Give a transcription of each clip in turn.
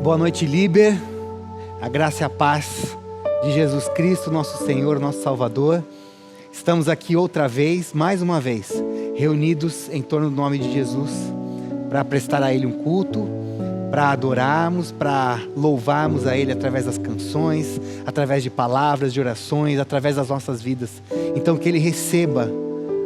Boa noite, Liber. A graça e a paz de Jesus Cristo, nosso Senhor, nosso Salvador. Estamos aqui outra vez, mais uma vez, reunidos em torno do nome de Jesus, para prestar a Ele um culto, para adorarmos, para louvarmos a Ele através das canções, através de palavras, de orações, através das nossas vidas. Então que Ele receba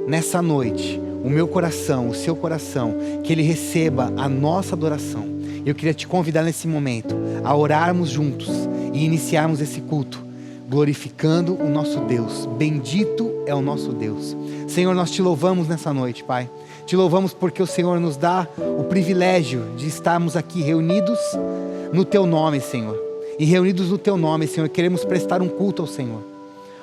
nessa noite o meu coração, o seu coração, que Ele receba a nossa adoração. Eu queria te convidar nesse momento a orarmos juntos e iniciarmos esse culto, glorificando o nosso Deus. Bendito é o nosso Deus. Senhor, nós te louvamos nessa noite, Pai. Te louvamos porque o Senhor nos dá o privilégio de estarmos aqui reunidos no Teu nome, Senhor. E reunidos no Teu nome, Senhor, queremos prestar um culto ao Senhor.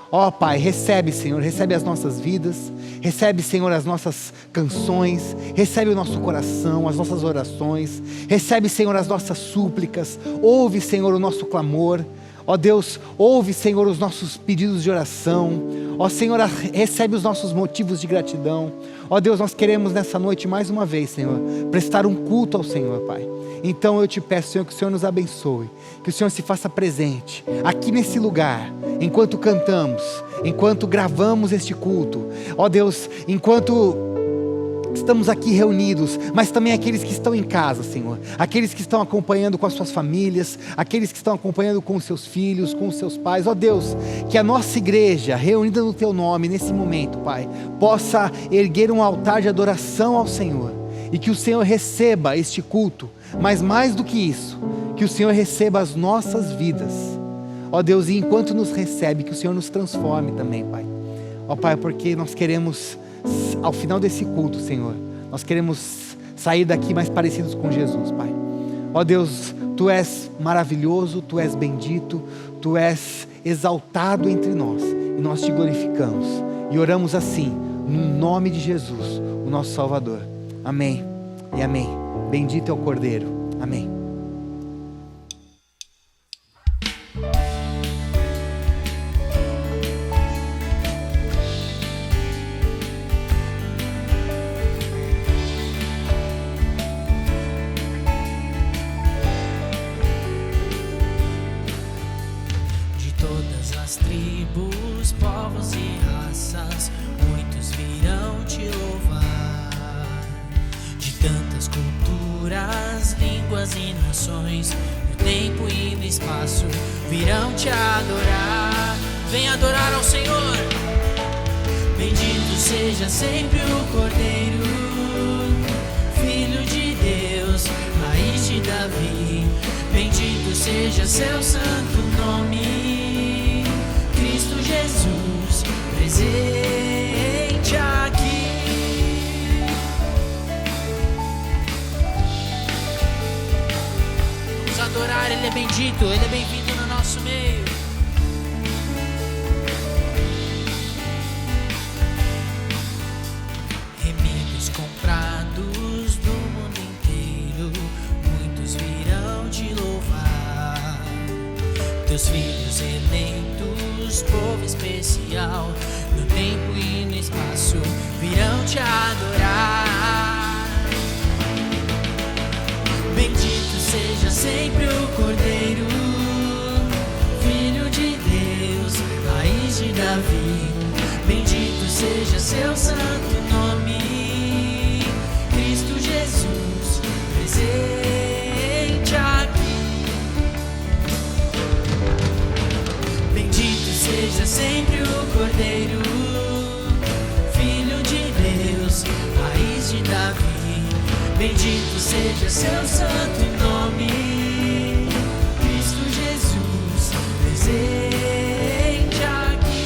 Ó Pai, recebe, Senhor, recebe as nossas vidas, recebe, Senhor, as nossas canções, recebe o nosso coração, as nossas orações, recebe, Senhor, as nossas súplicas, ouve, Senhor, o nosso clamor. Ó Deus, ouve, Senhor, os nossos pedidos de oração. Ó Senhor, recebe os nossos motivos de gratidão. Ó Deus, nós queremos nessa noite mais uma vez, Senhor, prestar um culto ao Senhor, Pai. Então eu te peço, Senhor, que o Senhor nos abençoe, que o Senhor se faça presente aqui nesse lugar, enquanto cantamos, enquanto gravamos este culto. Ó Deus, enquanto estamos aqui reunidos, mas também aqueles que estão em casa, Senhor, aqueles que estão acompanhando com as suas famílias, aqueles que estão acompanhando com os seus filhos, com os seus pais. Ó Deus, que a nossa igreja, reunida no Teu nome nesse momento, Pai, possa erguer um altar de adoração ao Senhor, e que o Senhor receba este culto, mas mais do que isso, que o Senhor receba as nossas vidas. Ó Deus, e enquanto nos recebe, que o Senhor nos transforme também, Pai. Ó Pai, porque nós queremos, ao final desse culto, Senhor, nós queremos sair daqui mais parecidos com Jesus, Pai. Ó Deus, Tu és maravilhoso, Tu és bendito, Tu és exaltado entre nós, e nós Te glorificamos, e oramos assim, no nome de Jesus, o nosso Salvador. Amém e amém. Bendito é o Cordeiro. Amém. De todas as tribos, povos e raças, muitos virão te louvar. De tantas culturas, línguas e nações, no tempo e no espaço, virão te adorar. Vem adorar ao Senhor. Bendito seja sempre o Cordeiro, Filho de Deus, raiz de Davi. Bendito seja seu santo nome, Cristo Jesus, presente aqui. Vamos adorar, Ele é bendito, Ele é bem-vindo no nosso meio. Remidos comprados do mundo inteiro, muitos virão te louvar. Teus filhos eleitos, povo especial, no tempo e no espaço, virão te adorar. Bendito seja sempre o Cordeiro, Filho de Deus, raiz de Davi. Bendito seja seu santo nome, Cristo Jesus, presente aqui. Bendito seja sempre o Cordeiro, Filho de Deus, raiz de Davi. Bendito seja seu santo nome, Cristo Jesus, presente aqui.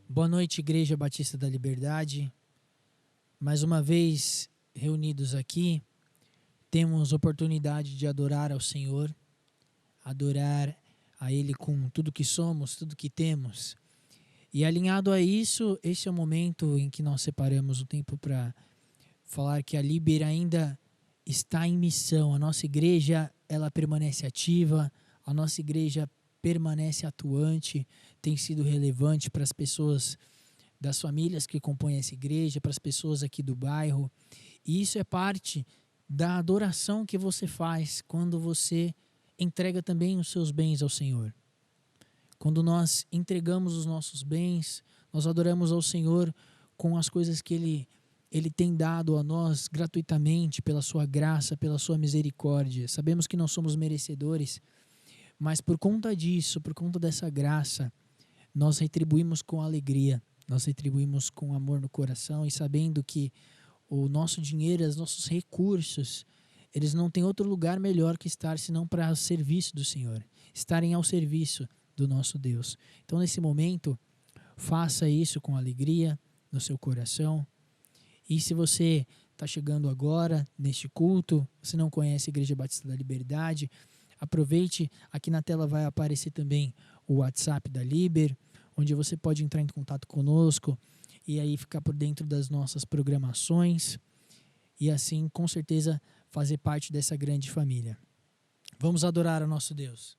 Boa noite, Igreja Batista da Liberdade. Mais uma vez reunidos aqui, temos oportunidade de adorar ao Senhor, adorar a Ele com tudo que somos, tudo que temos. E alinhado a isso, esse é o momento em que nós separamos o tempo para falar que a Liber ainda está em missão. A nossa igreja ela permanece ativa, a nossa igreja permanece atuante, tem sido relevante para as pessoas das famílias que compõem essa igreja, para as pessoas aqui do bairro. E isso é parte da adoração que você faz quando você entrega também os seus bens ao Senhor. Quando nós entregamos os nossos bens, nós adoramos ao Senhor com as coisas que Ele tem dado a nós gratuitamente, pela sua graça, pela sua misericórdia. Sabemos que não somos merecedores, mas por conta disso, por conta dessa graça, nós retribuímos com alegria, nós retribuímos com amor no coração e sabendo que o nosso dinheiro, os nossos recursos, eles não têm outro lugar melhor que estar senão para o serviço do Senhor, estarem ao serviço do nosso Deus. Então, nesse momento, faça isso com alegria no seu coração. E se você está chegando agora neste culto, você não conhece a Igreja Batista da Liberdade, aproveite, aqui na tela vai aparecer também o WhatsApp da Liber, onde você pode entrar em contato conosco e aí ficar por dentro das nossas programações e assim, com certeza, fazer parte dessa grande família. Vamos adorar ao nosso Deus.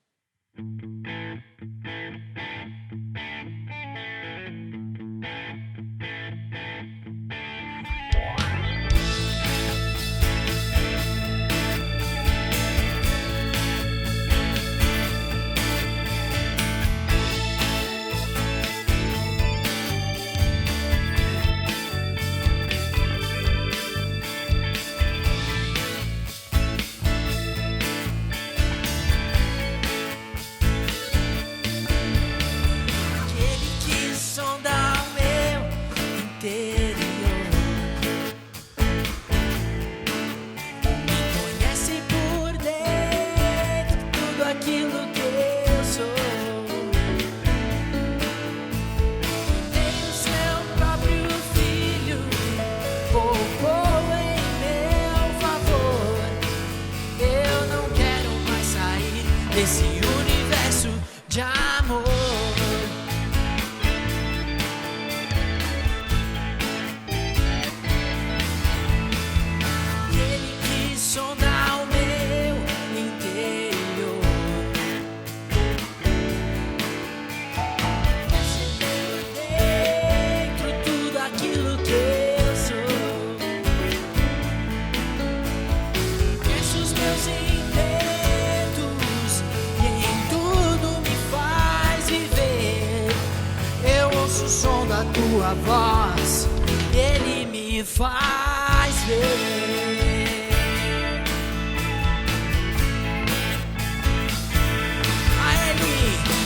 Desse universo de amor. E Ele quis sondar o meu interior, perceber dentro tudo aquilo que eu sou. Conhece os meus o som da tua voz, Ele me faz ver.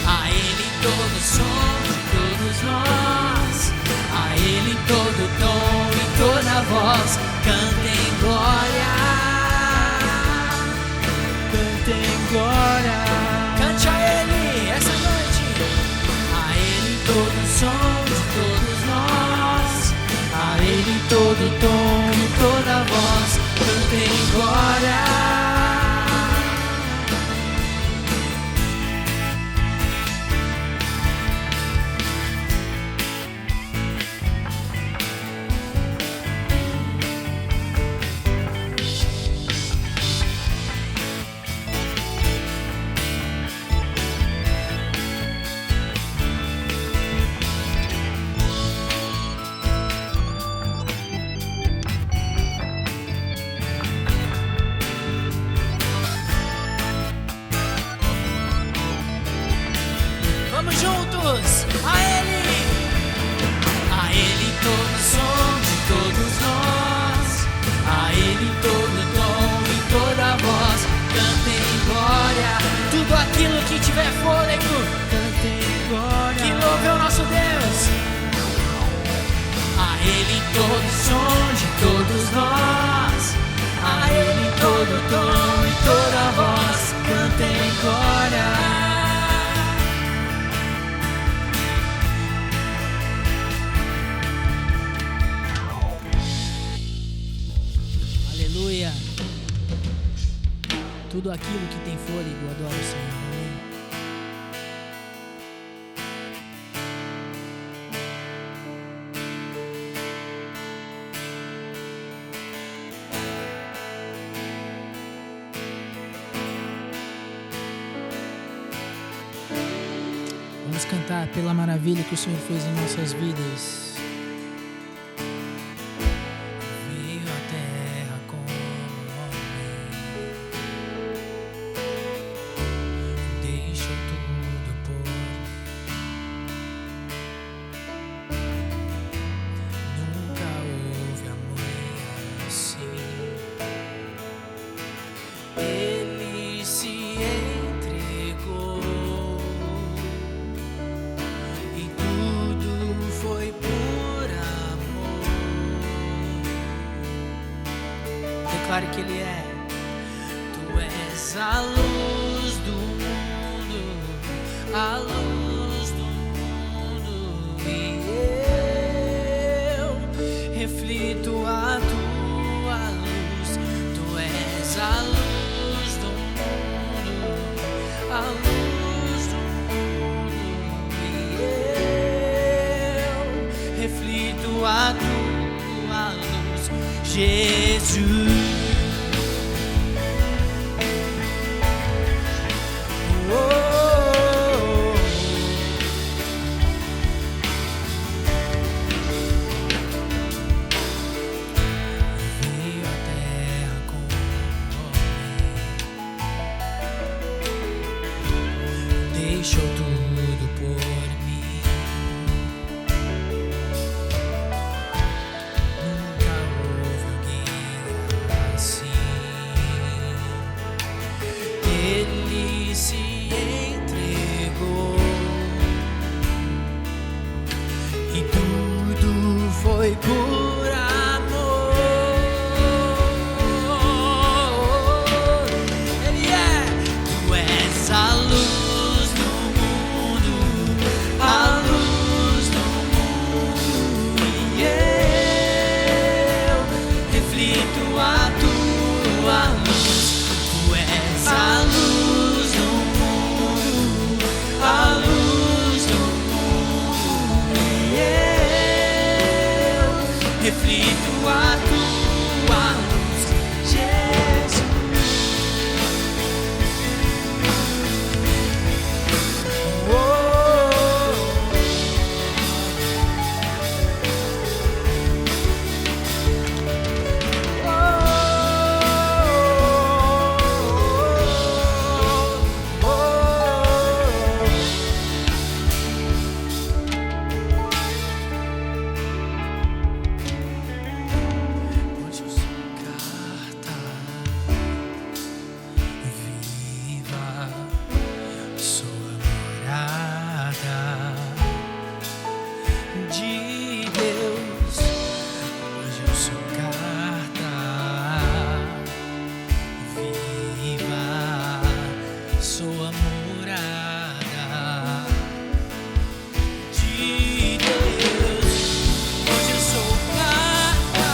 A Ele todo som de todos nós, a Ele todo tom e toda voz, cantem glória, cantem glória. Cante a Ele essa noite. A Ele todo som de todos nós, a Ele todo tom e toda voz, cantem glória. Vamos juntos, a Ele todo som de todos nós, a Ele todo tom e toda voz, cantem glória, tudo aquilo que tiver fôlego, cantem glória, que louve o nosso Deus. A Ele todo som de todos nós, a Ele todo tom e toda voz, cantem glória. Aleluia. Tudo aquilo que tem fôlego, adora o Senhor. Amém. cantar pela maravilha que o Senhor fez em nossas vidas. Veio à terra como homem, deixou tudo por mim. Nunca houve amor assim. Ele se entregou e tudo foi por amor. Declare que Ele é. Tu és a luz do mundo, a luz do mundo, e eu reflito a tua luz. Tu és a luz do mundo, a luz do mundo, e eu reflito a tua luz, Jesus. Oh, veio à terra como homem, deixou tudo por mim. Nunca houve alguém assim. Ele se entregou e tudo foi por amor. Ele é. Tu és a luz do mundo, a luz do mundo, e eu reflito a tua luz. Tu és a luz do mundo, a luz do mundo, e eu reflito a tua luz, Jesus. Oh, hoje eu sou carta viva, sou a morada de Deus. Hoje eu sou carta viva, sou a morada de Deus. Hoje eu sou carta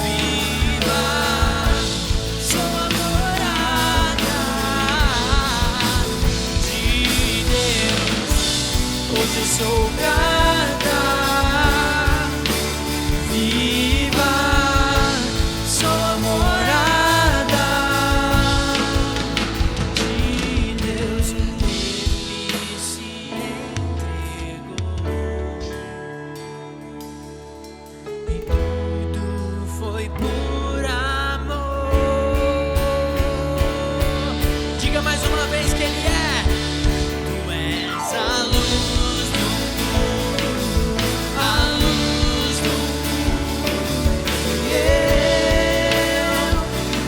viva, sou a morada de Deus. Hoje eu sou carta viva, sou a morada de Deus. Ele se entregou e tudo foi por amor. Diga mais uma vez que Ele é. Tu és a luz do mundo, a luz do mundo, e eu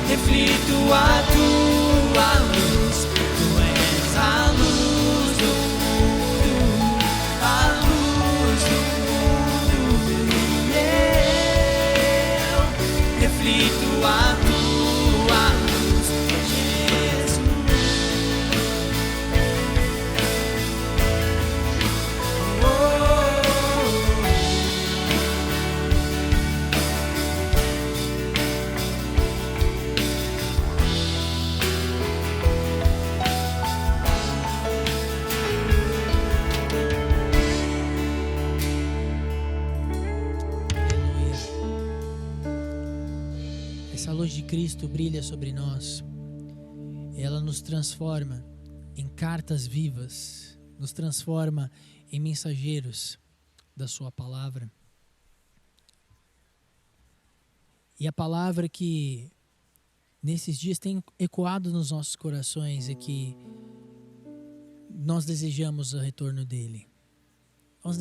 reflito a tua luz. Tu és a luz do mundo, a luz do mundo, e eu reflito a tua luz, Jesus. Oh, Essa luz de Cristo brilha sobre nós. Ela nos transforma em cartas vivas, nos transforma em mensageiros da sua palavra. E a palavra que nesses dias tem ecoado nos nossos corações é que nós desejamos o retorno dele. Nós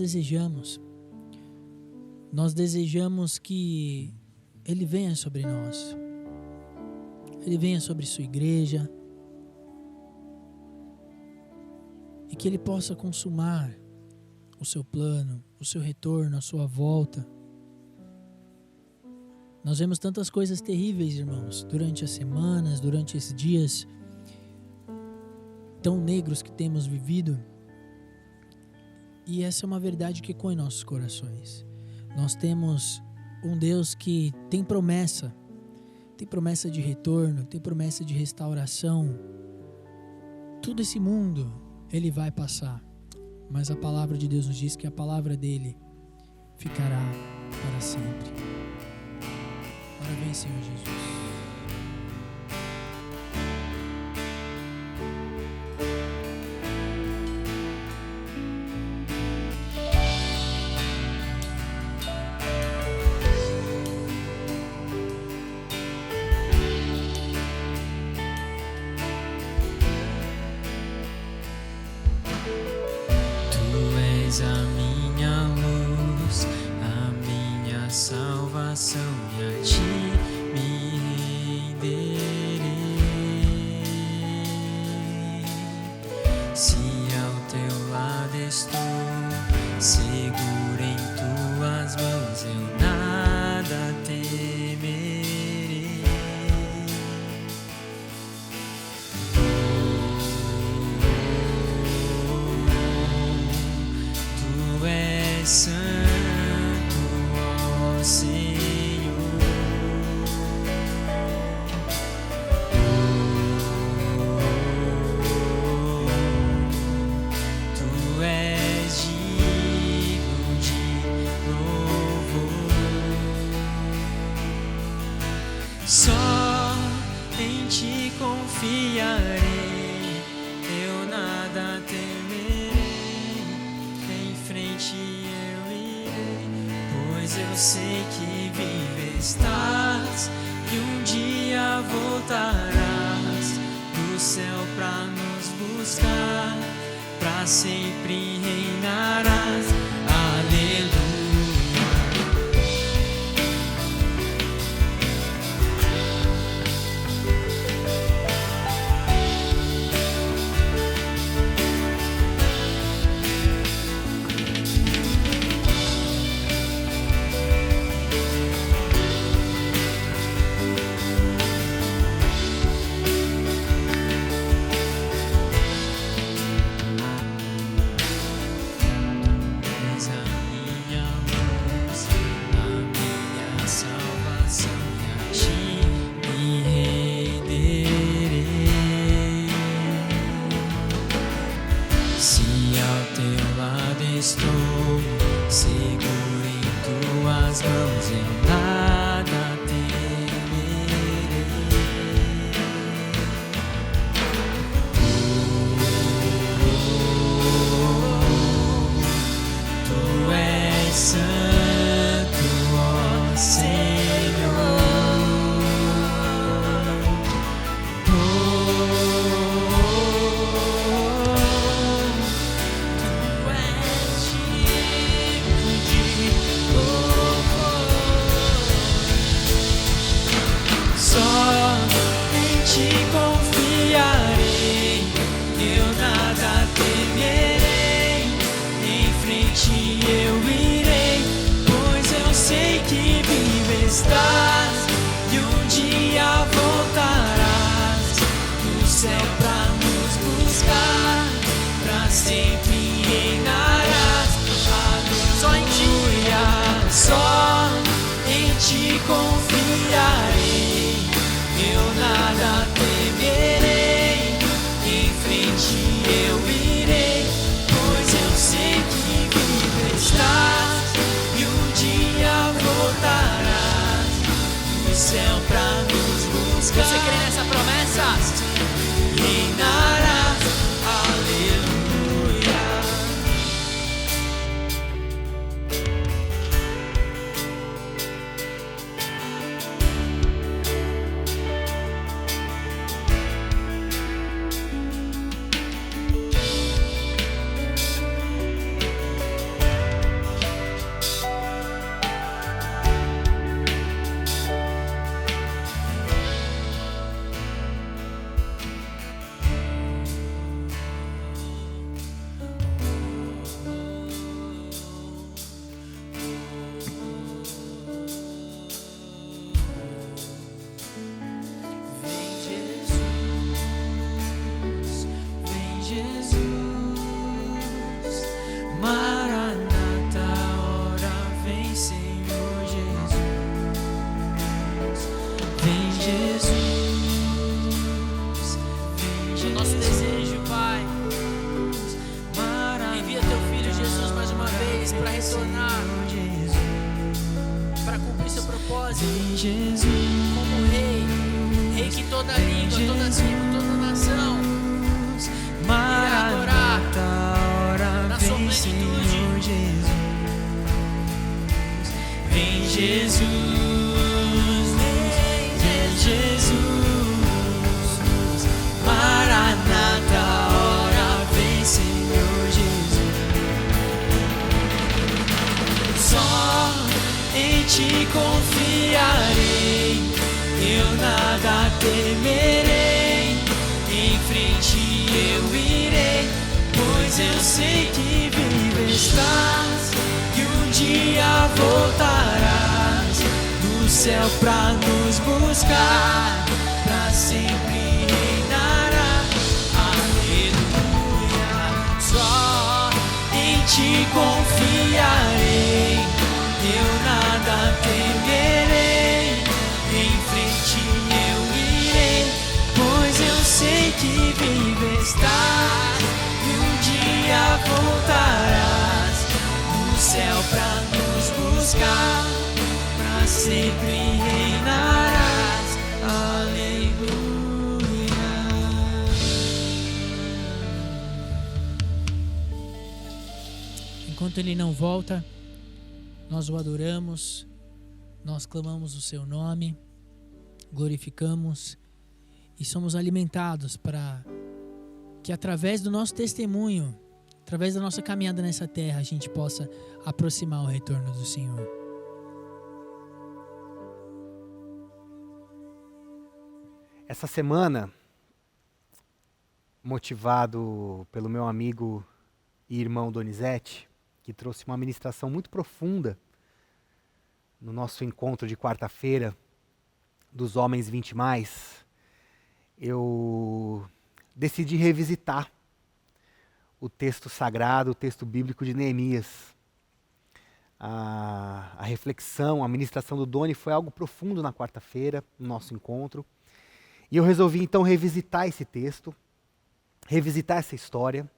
desejamos que ele venha sobre nós. Ele venha sobre sua igreja. E que ele possa consumar o seu plano, o seu retorno, a sua volta. Nós vemos tantas coisas terríveis, irmãos, durante as semanas, durante esses dias tão negros que temos vivido. E essa é uma verdade que ecoa em nossos corações. Nós temos um Deus que tem promessa de retorno, tem promessa de restauração. Todo esse mundo, ele vai passar, mas a palavra de Deus nos diz que a palavra dele ficará para sempre. Ora vem, Senhor Jesus. A minha luz, a minha salvação, e a ti me renderei. Se ao teu lado estou, seguro em tuas mãos, eu nada temerei. Santo, ó Senhor, Tu és digno de louvor. Só em Ti confiarei, eu nada temerei. Em frente eu sei que vive estás e um dia voltarás do céu pra nos buscar, pra sempre reinarás. Aleluia. Você crê nessa promessa? Reinarás, toda língua, toda tribo, toda nação irá adorar na sua plenitude. Vem Jesus, vem Jesus, Maranata, ora vem Senhor Jesus. Só em Ti confiarei, eu nada temerei, em frente eu irei, pois eu sei que vivo estás, que um dia voltarás do céu pra nos buscar, pra sempre reinará. Aleluia. Só em Ti confiarei, eu nada temerei, em frente eu irei, pois eu sei que vivo estás, e um dia voltarás do céu pra nos buscar, pra sempre reinarás. Aleluia. Enquanto Ele não volta, nós o adoramos, nós clamamos o Seu nome, glorificamos e somos alimentados para que através do nosso testemunho, através da nossa caminhada nessa terra, a gente possa aproximar o retorno do Senhor. Essa semana, motivado pelo meu amigo e irmão Donizete, que trouxe uma ministração muito profunda no nosso encontro de quarta-feira dos Homens 20+, eu decidi revisitar o texto sagrado, o texto bíblico de Neemias. A reflexão, a ministração do Doni foi algo profundo na quarta-feira, no nosso encontro. E eu resolvi então revisitar esse texto, revisitar essa história.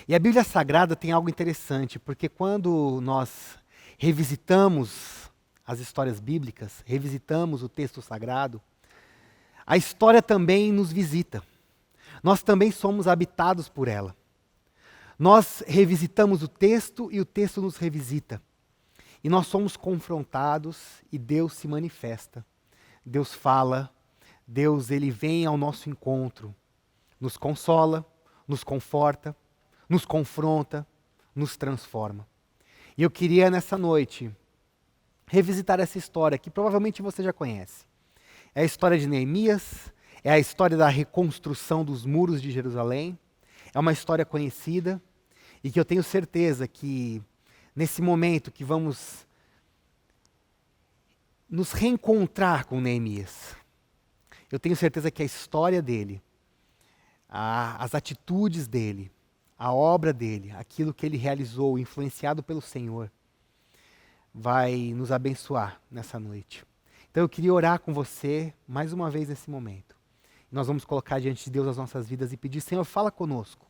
E a Bíblia Sagrada tem algo interessante, porque quando nós revisitamos as histórias bíblicas, revisitamos o texto sagrado, a história também nos visita. Nós também somos habitados por ela. Nós revisitamos o texto e o texto nos revisita. E nós somos confrontados e Deus se manifesta. Deus fala, Deus ele vem ao nosso encontro, nos consola, nos conforta, nos confronta, nos transforma. E eu queria nessa noite revisitar essa história que provavelmente você já conhece. É a história de Neemias, é a história da reconstrução dos muros de Jerusalém. É uma história conhecida e que eu tenho certeza que nesse momento que vamos nos reencontrar com Neemias, eu tenho certeza que a história dele, as atitudes dele, a obra dele, aquilo que ele realizou, influenciado pelo Senhor, vai nos abençoar nessa noite. Então eu queria orar com você mais uma vez nesse momento. Nós vamos colocar diante de Deus as nossas vidas e pedir: Senhor, fala conosco.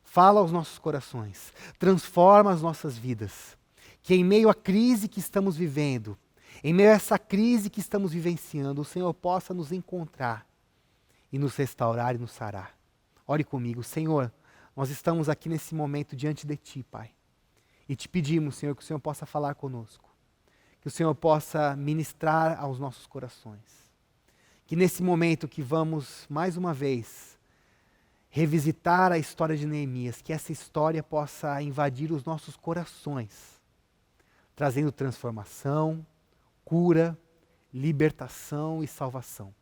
Fala aos nossos corações. Transforma as nossas vidas. Que em meio à crise que estamos vivendo, em meio a essa crise que estamos vivenciando, o Senhor possa nos encontrar e nos restaurar e nos sarar. Ore comigo. Senhor, nós estamos aqui nesse momento diante de Ti, Pai. E te pedimos, Senhor, que o Senhor possa falar conosco. Que o Senhor possa ministrar aos nossos corações. Que nesse momento que vamos, mais uma vez, revisitar a história de Neemias, que essa história possa invadir os nossos corações, trazendo transformação, cura, libertação e salvação.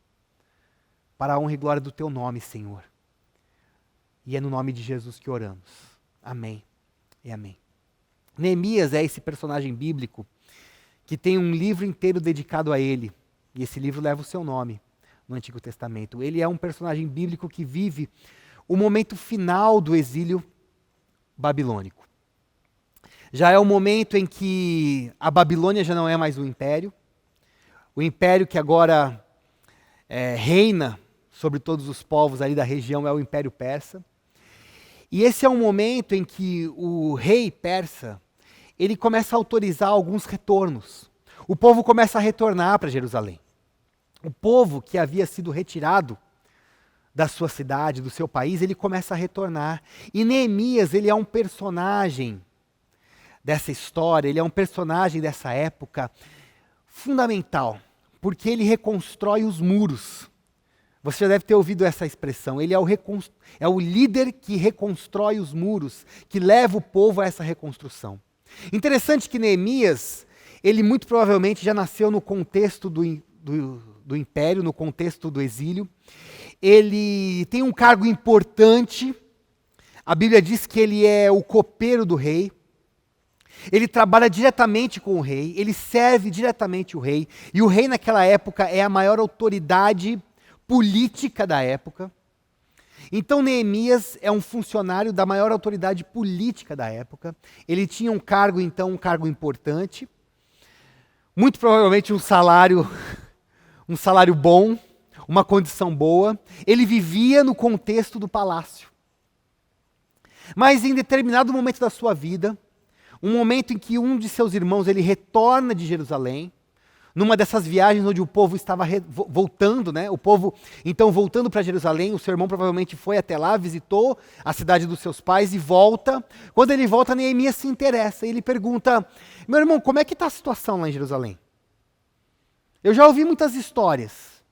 Para a honra e glória do Teu nome, Senhor. E é no nome de Jesus que oramos. Amém e amém. Neemias é esse personagem bíblico que tem um livro inteiro dedicado a ele. E esse livro leva o seu nome no Antigo Testamento. Ele é um personagem bíblico que vive o momento final do exílio babilônico. Já é o momento em que a Babilônia já não é mais um império. O império que agora reina sobre todos os povos ali da região é o Império Persa. E esse é um momento em que o rei persa, ele começa a autorizar alguns retornos. O povo começa a retornar para Jerusalém. O povo que havia sido retirado da sua cidade, do seu país, ele começa a retornar. E Neemias, ele é um personagem dessa história, ele é um personagem dessa época fundamental, porque ele reconstrói os muros. Você já deve ter ouvido essa expressão. Ele é o líder que reconstrói os muros, que leva o povo a essa reconstrução. Interessante que Neemias, ele muito provavelmente já nasceu no contexto do império, no contexto do exílio. Ele tem um cargo importante. A Bíblia diz que ele é o copeiro do rei. Ele trabalha diretamente com o rei, ele serve diretamente o rei. E o rei naquela época é a maior autoridade política da época. Então Neemias é um funcionário da maior autoridade política da época. Ele tinha um cargo importante. Muito provavelmente um salário bom, uma condição boa. Ele vivia no contexto do palácio. Mas em determinado momento da sua vida, um momento em que um de seus irmãos ele retorna de Jerusalém, numa dessas viagens onde o povo estava voltando, né? O povo, então, voltando para Jerusalém, o seu irmão provavelmente foi até lá, visitou a cidade dos seus pais e volta. Quando ele volta, Neemias se interessa. Ele pergunta, meu irmão, como é que está a situação lá em Jerusalém? Eu já ouvi muitas histórias.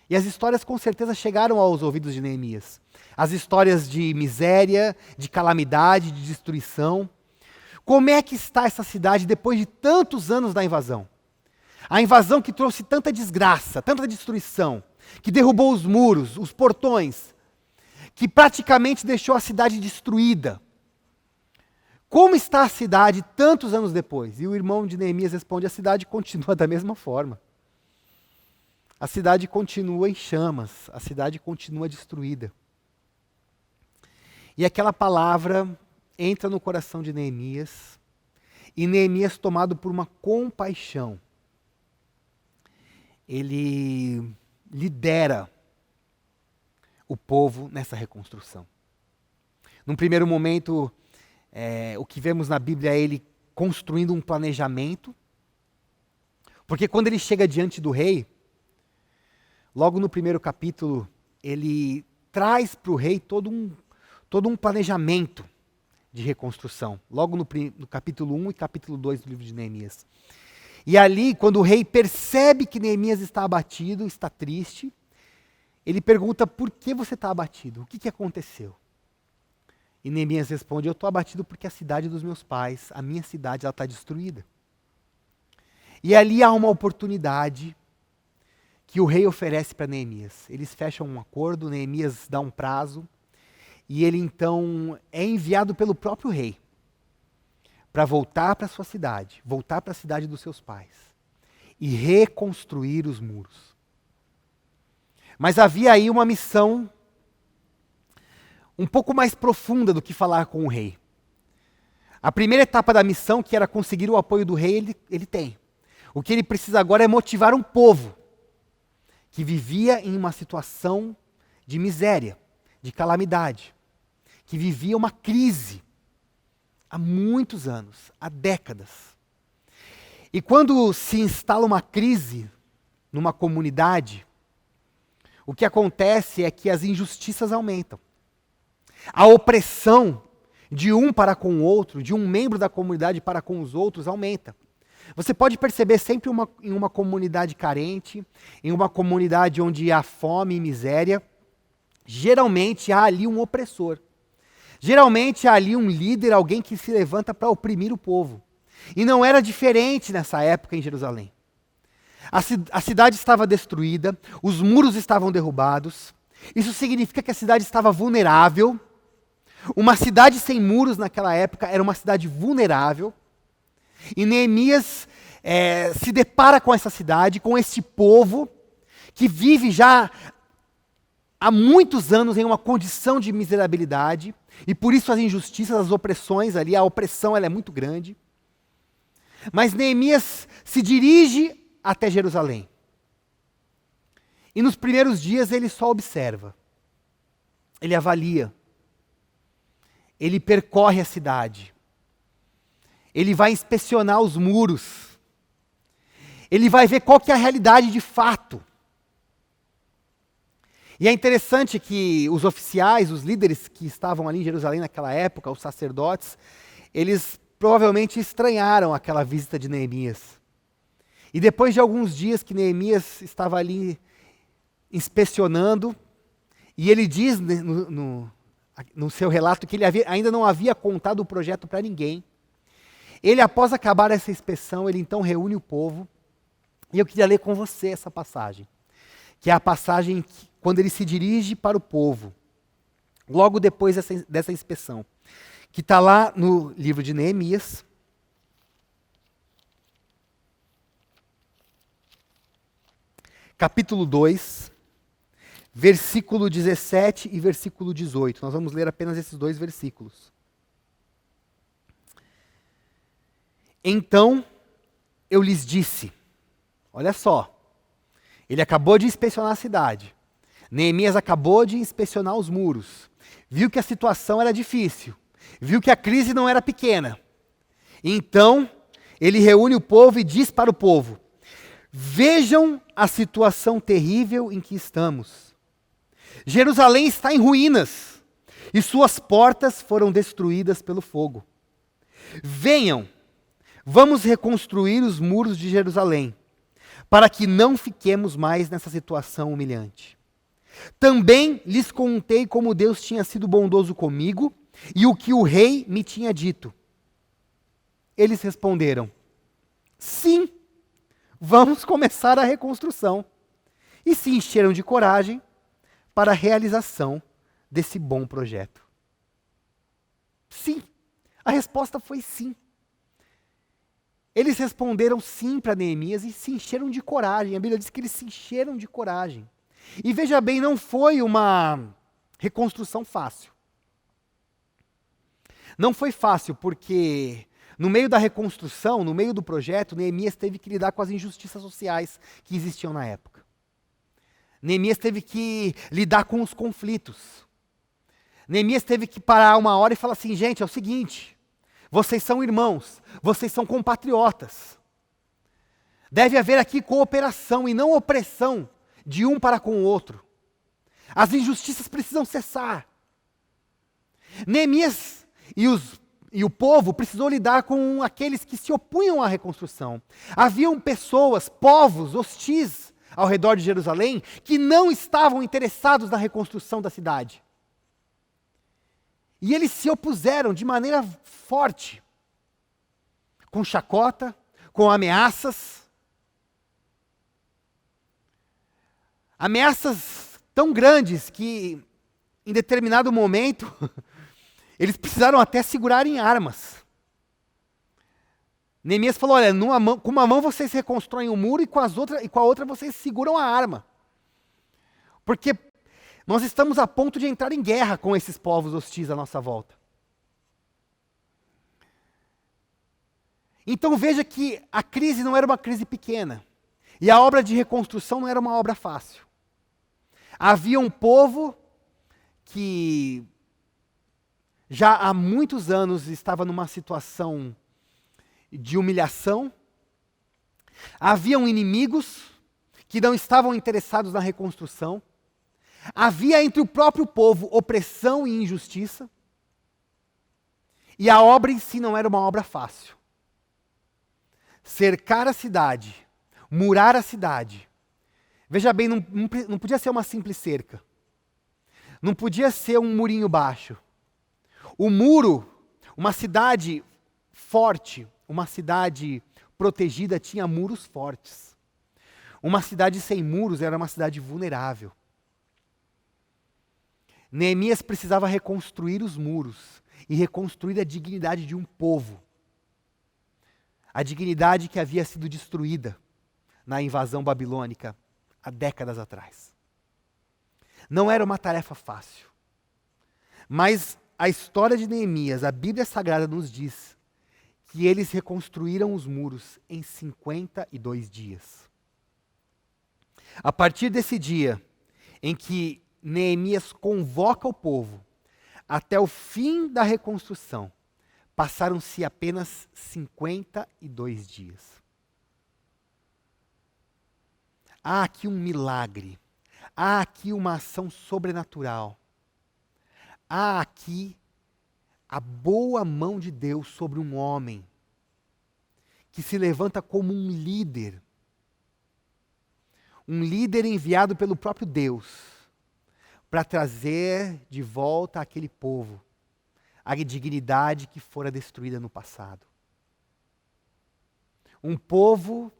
E as histórias com certeza chegaram aos ouvidos de Neemias. As histórias de miséria, de calamidade, de destruição. Como é que está essa cidade depois de tantos anos da invasão? A invasão que trouxe tanta desgraça, tanta destruição, que derrubou os muros, os portões, que praticamente deixou a cidade destruída. Como está a cidade tantos anos depois? E o irmão de Neemias responde, a cidade continua da mesma forma. A cidade continua em chamas, a cidade continua destruída. E aquela palavra entra no coração de Neemias, e Neemias, tomado por uma compaixão, ele lidera o povo nessa reconstrução. Num primeiro momento, o que vemos na Bíblia é ele construindo um planejamento, porque quando ele chega diante do rei, logo no primeiro capítulo, ele traz para o rei todo um planejamento de reconstrução, logo no capítulo 1 e capítulo 2 do livro de Neemias. E ali, quando o rei percebe que Neemias está abatido, está triste, ele pergunta, por que você está abatido? O que aconteceu? E Neemias responde, eu estou abatido porque a cidade dos meus pais, a minha cidade, ela está destruída. E ali há uma oportunidade que o rei oferece para Neemias. Eles fecham um acordo, Neemias dá um prazo, e ele então é enviado pelo próprio rei para voltar para sua cidade, voltar para a cidade dos seus pais e reconstruir os muros. Mas havia aí uma missão um pouco mais profunda do que falar com o rei. A primeira etapa da missão, que era conseguir o apoio do rei, ele tem. O que ele precisa agora é motivar um povo que vivia em uma situação de miséria, de calamidade, que vivia uma crise há muitos anos, há décadas. E quando se instala uma crise numa comunidade, o que acontece é que as injustiças aumentam. A opressão de um para com o outro, de um membro da comunidade para com os outros, aumenta. Você pode perceber sempre em uma comunidade carente, em uma comunidade onde há fome e miséria, geralmente há ali um opressor. Geralmente há ali um líder, alguém que se levanta para oprimir o povo. E não era diferente nessa época em Jerusalém. A cidade estava destruída, os muros estavam derrubados. Isso significa que a cidade estava vulnerável. Uma cidade sem muros naquela época era uma cidade vulnerável. E Neemias se depara com essa cidade, com este povo que vive já há muitos anos em uma condição de miserabilidade, e por isso as injustiças, as opressões ali, a opressão ela é muito grande. Mas Neemias se dirige até Jerusalém. E nos primeiros dias ele só observa, ele avalia, ele percorre a cidade, ele vai inspecionar os muros, ele vai ver qual que é a realidade de fato. E é interessante que os oficiais, os líderes que estavam ali em Jerusalém naquela época, os sacerdotes, eles provavelmente estranharam aquela visita de Neemias. E depois de alguns dias que Neemias estava ali inspecionando, e ele diz no seu relato que ele ainda não havia contado o projeto para ninguém. Ele, após acabar essa inspeção, ele então reúne o povo, e eu queria ler com você essa passagem, que é a passagem quando ele se dirige para o povo, logo depois dessa inspeção, que está lá no livro de Neemias, capítulo 2, versículo 17 e versículo 18. Nós vamos ler apenas esses dois versículos. Então eu lhes disse, olha só, ele acabou de inspecionar a cidade, Neemias acabou de inspecionar os muros, viu que a situação era difícil, viu que a crise não era pequena. Então ele reúne o povo e diz para o povo: vejam a situação terrível em que estamos. Jerusalém está em ruínas e suas portas foram destruídas pelo fogo. Venham, vamos reconstruir os muros de Jerusalém, para que não fiquemos mais nessa situação humilhante. Também lhes contei como Deus tinha sido bondoso comigo e o que o rei me tinha dito. Eles responderam: sim, vamos começar a reconstrução. E se encheram de coragem para a realização desse bom projeto. Sim, a resposta foi sim. Eles responderam sim para Neemias e se encheram de coragem. A Bíblia diz que eles se encheram de coragem. E veja bem, não foi uma reconstrução fácil. Não foi fácil porque no meio da reconstrução, no meio do projeto, Neemias teve que lidar com as injustiças sociais que existiam na época. Neemias teve que lidar com os conflitos. Neemias teve que parar uma hora e falar assim: gente, é o seguinte, vocês são irmãos, vocês são compatriotas. Deve haver aqui cooperação e não opressão de um para com o outro. As injustiças precisam cessar. Neemias e o povo precisou lidar com aqueles que se opunham à reconstrução. Haviam pessoas, povos hostis ao redor de Jerusalém que não estavam interessados na reconstrução da cidade. E eles se opuseram de maneira forte, com chacota, com ameaças. Ameaças tão grandes que, em determinado momento, eles precisaram até segurarem armas. Neemias falou: olha, com uma mão vocês reconstroem o muro e com a outra vocês seguram a arma. Porque nós estamos a ponto de entrar em guerra com esses povos hostis à nossa volta. Então veja que a crise não era uma crise pequena. E a obra de reconstrução não era uma obra fácil. Havia um povo que já há muitos anos estava numa situação de humilhação. Haviam inimigos que não estavam interessados na reconstrução. Havia entre o próprio povo opressão e injustiça. E a obra em si não era uma obra fácil. Cercar a cidade, murar a cidade. Veja bem, não podia ser uma simples cerca. Não podia ser um murinho baixo. O muro, uma cidade forte, uma cidade protegida tinha muros fortes. Uma cidade sem muros era uma cidade vulnerável. Neemias precisava reconstruir os muros e reconstruir a dignidade de um povo. A dignidade que havia sido destruída na invasão babilônica há décadas atrás. Não era uma tarefa fácil. Mas a história de Neemias, a Bíblia Sagrada nos diz que eles reconstruíram os muros em 52 dias. A partir desse dia em que Neemias convoca o povo até o fim da reconstrução, passaram-se apenas 52 dias. Há aqui um milagre. há aqui uma ação sobrenatural. Há aqui a boa mão de Deus sobre um homem que se levanta como um líder enviado pelo próprio Deus para trazer de volta àquele povo a dignidade que fora destruída no passado. Um povo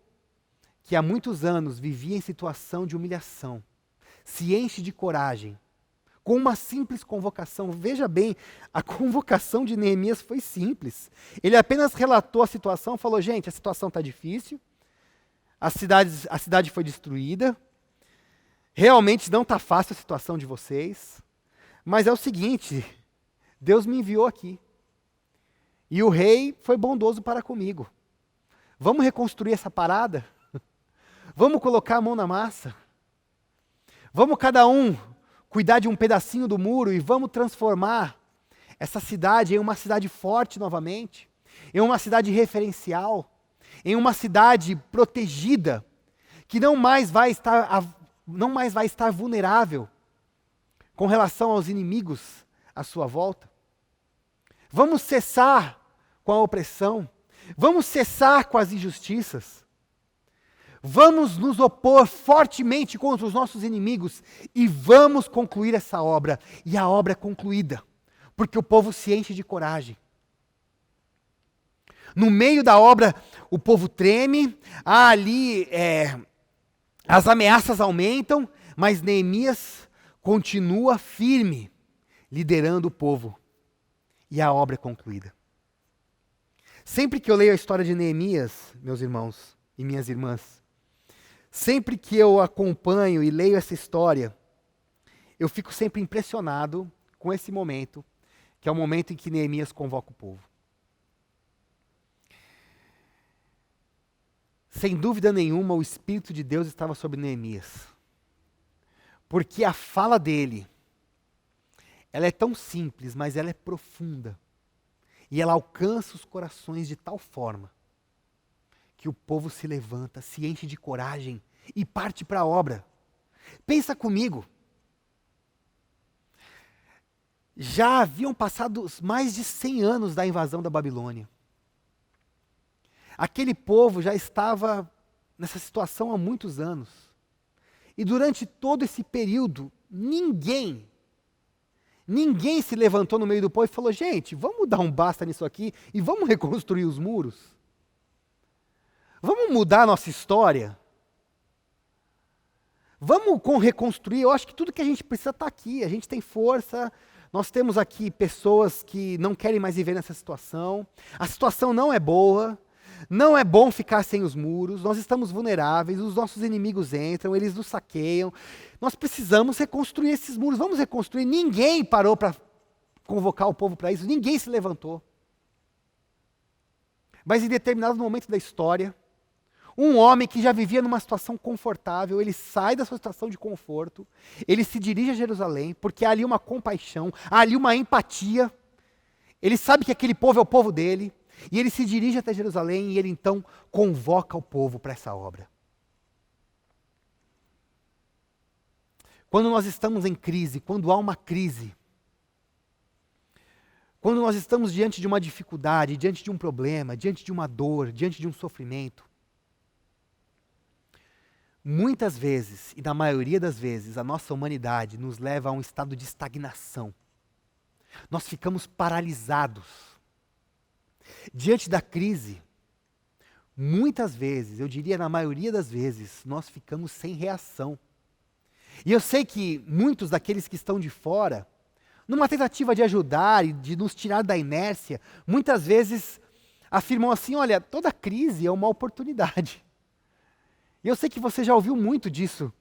que há muitos anos vivia em situação de humilhação, se enche de coragem, com uma simples convocação. Veja bem, a convocação de Neemias foi simples. Ele apenas relatou a situação, falou, gente, a situação está difícil, a cidade foi destruída, realmente não está fácil a situação de vocês, mas é o seguinte, Deus me enviou aqui, e o rei foi bondoso para comigo. Vamos reconstruir essa parada? Vamos colocar a mão na massa? Vamos cada um cuidar de um pedacinho do muro e vamos transformar essa cidade em uma cidade forte novamente, em uma cidade referencial, em uma cidade protegida, que não mais vai estar vulnerável com relação aos inimigos à sua volta. Vamos cessar com a opressão, vamos cessar com as injustiças. Vamos nos opor fortemente contra os nossos inimigos e vamos concluir essa obra. E a obra é concluída, porque o povo se enche de coragem. No meio da obra, o povo treme, as ameaças aumentam, mas Neemias continua firme, liderando o povo. E a obra é concluída. Sempre que eu leio a história de Neemias, meus irmãos e minhas irmãs, sempre que eu acompanho e leio essa história, eu fico sempre impressionado com esse momento, que é o momento em que Neemias convoca o povo. Sem dúvida nenhuma, o Espírito de Deus estava sobre Neemias. Porque a fala dele, ela é tão simples, mas ela é profunda. E ela alcança os corações de tal forma que o povo se levanta, se enche de coragem e parte para a obra. Pensa comigo. Já haviam passado mais de 100 anos da invasão da Babilônia. Aquele povo já estava nessa situação há muitos anos. E durante todo esse período, ninguém se levantou no meio do povo e falou, gente, vamos dar um basta nisso aqui e vamos reconstruir os muros. Vamos mudar a nossa história? Vamos reconstruir? Eu acho que tudo que a gente precisa está aqui. A gente tem força, nós temos aqui pessoas que não querem mais viver nessa situação. A situação não é boa, não é bom ficar sem os muros, nós estamos vulneráveis, os nossos inimigos entram, eles nos saqueiam. Nós precisamos reconstruir esses muros, vamos reconstruir. Ninguém parou para convocar o povo para isso, ninguém se levantou. Mas em determinado momento da história, um homem que já vivia numa situação confortável, ele sai da sua situação de conforto, ele se dirige a Jerusalém, porque há ali uma compaixão, há ali uma empatia. Ele sabe que aquele povo é o povo dele, e ele se dirige até Jerusalém e ele então convoca o povo para essa obra. Quando nós estamos em crise, quando há uma crise, quando nós estamos diante de uma dificuldade, diante de um problema, diante de uma dor, diante de um sofrimento, muitas vezes, e na maioria das vezes, a nossa humanidade nos leva a um estado de estagnação. Nós ficamos paralisados. Diante da crise, muitas vezes, eu diria na maioria das vezes, nós ficamos sem reação. E eu sei que muitos daqueles que estão de fora, numa tentativa de ajudar e de nos tirar da inércia, muitas vezes afirmam assim, olha, toda crise é uma oportunidade. E eu sei que você já ouviu muito disso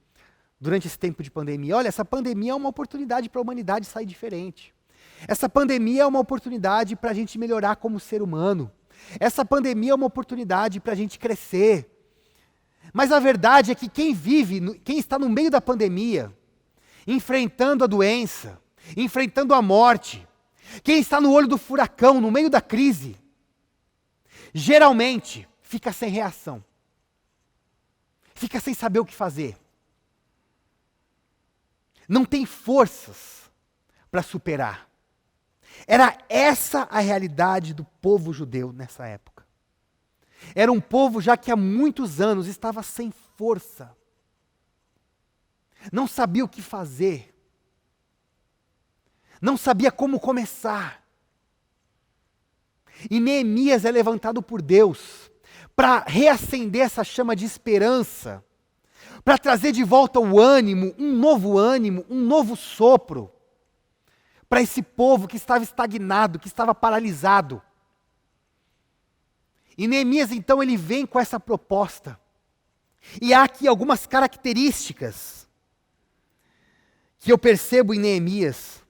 durante esse tempo de pandemia. Olha, essa pandemia é uma oportunidade para a humanidade sair diferente. Essa pandemia é uma oportunidade para a gente melhorar como ser humano. Essa pandemia é uma oportunidade para a gente crescer. Mas a verdade é que quem está no meio da pandemia, enfrentando a doença, enfrentando a morte, quem está no olho do furacão, no meio da crise, geralmente fica sem reação. Fica sem saber o que fazer. não tem forças para superar. Era essa a realidade do povo judeu nessa época. Era um povo já que há muitos anos estava sem força. Não sabia o que fazer. Não sabia como começar. E Neemias é levantado por Deus para reacender essa chama de esperança, para trazer de volta o ânimo, um novo sopro, para esse povo que estava estagnado, que estava paralisado. E Neemias, então, ele vem com essa proposta. E há aqui algumas características que eu percebo em Neemias,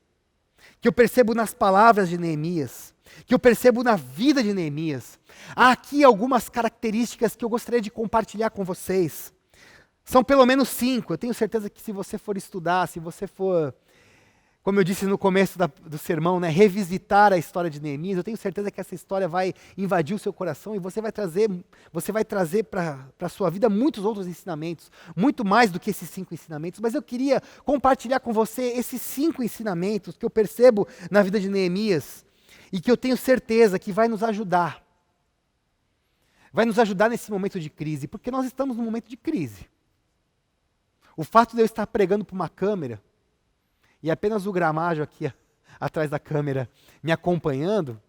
que eu percebo nas palavras de Neemias, que eu percebo na vida de Neemias. Há aqui algumas características que eu gostaria de compartilhar com vocês. São pelo menos 5. Eu tenho certeza que se você for estudar, se você for, como eu disse no começo do sermão, né, revisitar a história de Neemias, eu tenho certeza que essa história vai invadir o seu coração e você vai trazer para a sua vida muitos outros ensinamentos, muito mais do que esses 5 ensinamentos. Mas eu queria compartilhar com você esses 5 ensinamentos que eu percebo na vida de Neemias e que eu tenho certeza que vai nos ajudar. Vai nos ajudar nesse momento de crise, porque nós estamos num momento de crise. O fato de eu estar pregando para uma câmera e apenas o Gramajo aqui atrás da câmera me acompanhando,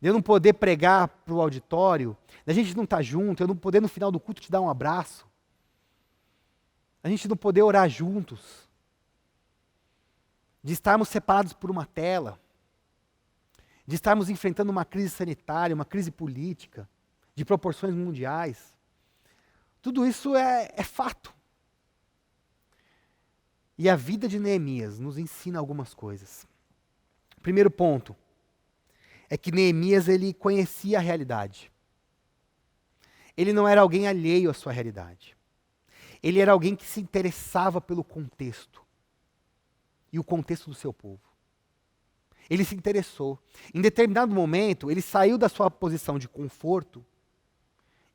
de eu não poder pregar para o auditório, da gente não estar junto, eu não poder no final do culto te dar um abraço, a gente não poder orar juntos, de estarmos separados por uma tela, de estarmos enfrentando uma crise sanitária, uma crise política, de proporções mundiais. Tudo isso é fato. E a vida de Neemias nos ensina algumas coisas. Primeiro ponto é que Neemias, ele conhecia a realidade. Ele não era alguém alheio à sua realidade. Ele era alguém que se interessava pelo contexto e o contexto do seu povo. Ele se interessou. Em determinado momento, ele saiu da sua posição de conforto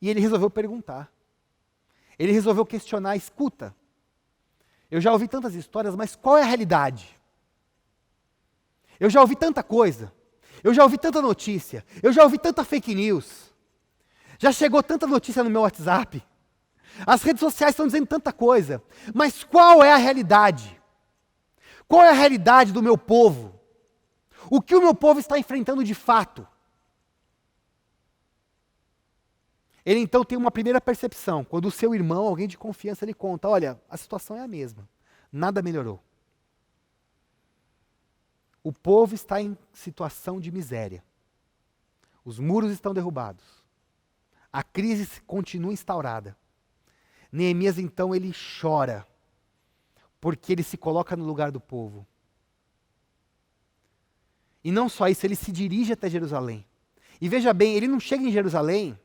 e ele resolveu perguntar. Ele resolveu questionar, escuta, eu já ouvi tantas histórias, mas qual é a realidade? Eu já ouvi tanta coisa, eu já ouvi tanta notícia, eu já ouvi tanta fake news, já chegou tanta notícia no meu WhatsApp, as redes sociais estão dizendo tanta coisa, mas qual é a realidade? Qual é a realidade do meu povo? O que o meu povo está enfrentando de fato? Ele então tem uma primeira percepção, quando o seu irmão, alguém de confiança, lhe conta, olha, a situação é a mesma, nada melhorou. O povo está em situação de miséria. Os muros estão derrubados. A crise continua instaurada. Neemias então ele chora, porque ele se coloca no lugar do povo. E não só isso, ele se dirige até Jerusalém. E veja bem, ele não chega em Jerusalém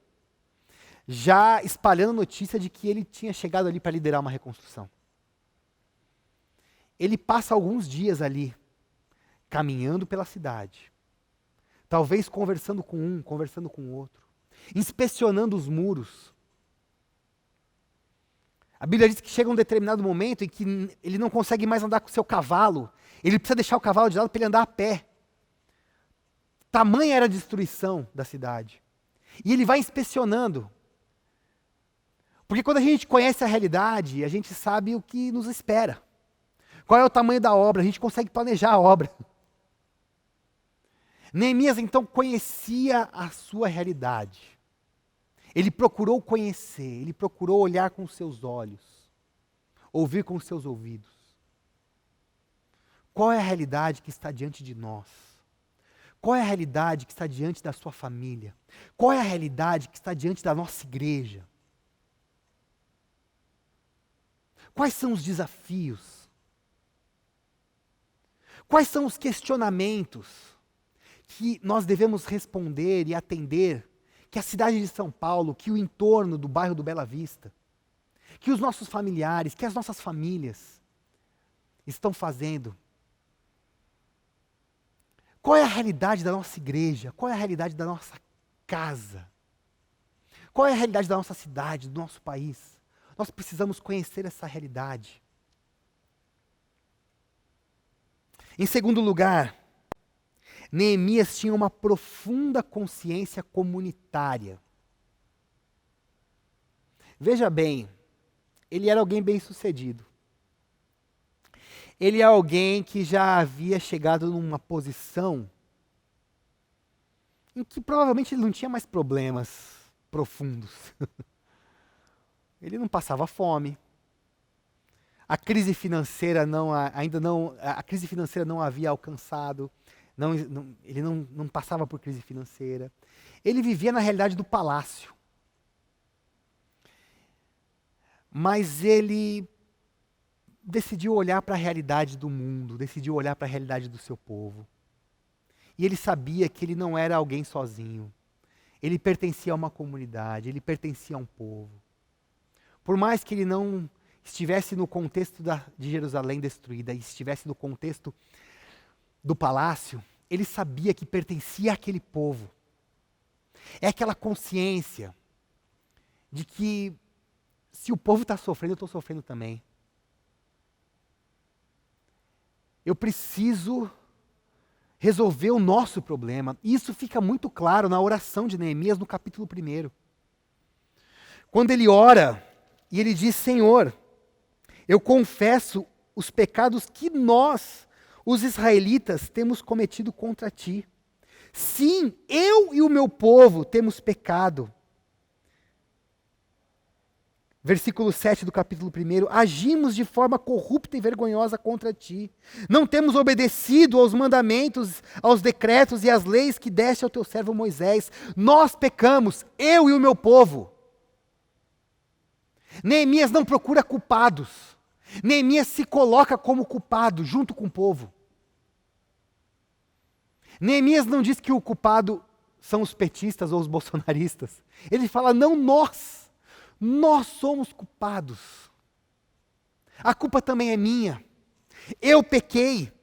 já espalhando notícia de que ele tinha chegado ali para liderar uma reconstrução. Ele passa alguns dias ali, caminhando pela cidade, talvez conversando com um, conversando com o outro, inspecionando os muros. A Bíblia diz que chega um determinado momento em que ele não consegue mais andar com o seu cavalo, ele precisa deixar o cavalo de lado para ele andar a pé. Tamanha era a destruição da cidade. E ele vai inspecionando. Porque quando a gente conhece a realidade, a gente sabe o que nos espera. Qual é o tamanho da obra, a gente consegue planejar a obra. Neemias então conhecia a sua realidade. Ele procurou conhecer, ele procurou olhar com os seus olhos, ouvir com os seus ouvidos. Qual é a realidade que está diante de nós? Qual é a realidade que está diante da sua família? Qual é a realidade que está diante da nossa igreja? Quais são os desafios? Quais são os questionamentos que nós devemos responder e atender, que a cidade de São Paulo, que o entorno do bairro do Bela Vista, que os nossos familiares, que as nossas famílias estão fazendo? Qual é a realidade da nossa igreja? Qual é a realidade da nossa casa? Qual é a realidade da nossa cidade, do nosso país? Nós precisamos conhecer essa realidade. Em segundo lugar, Neemias tinha uma profunda consciência comunitária. Veja bem, ele era alguém bem-sucedido. Ele é alguém que já havia chegado numa posição em que provavelmente ele não tinha mais problemas profundos. Ele não passava fome. A crise financeira a crise financeira não havia alcançado. Ele não passava por crise financeira. Ele vivia na realidade do palácio. Mas ele decidiu olhar para a realidade do mundo, decidiu olhar para a realidade do seu povo. E ele sabia que ele não era alguém sozinho. Ele pertencia a uma comunidade, ele pertencia a um povo. Por mais que ele não estivesse no contexto de Jerusalém destruída, e estivesse no contexto do palácio, ele sabia que pertencia àquele povo. É aquela consciência de que se o povo está sofrendo, eu estou sofrendo também. Eu preciso resolver o nosso problema. E isso fica muito claro na oração de Neemias no capítulo 1. Quando ele ora e ele diz: Senhor, eu confesso os pecados que nós, os israelitas, temos cometido contra ti. Sim, eu e o meu povo temos pecado. Versículo 7 do capítulo 1, agimos de forma corrupta e vergonhosa contra ti. Não temos obedecido aos mandamentos, aos decretos e às leis que deste ao teu servo Moisés. Nós pecamos, eu e o meu povo. Neemias não procura culpados. Neemias se coloca como culpado junto com o povo. Neemias não diz que o culpado são os petistas ou os bolsonaristas. Ele fala, não nós somos culpados. A culpa também é minha. Eu pequei.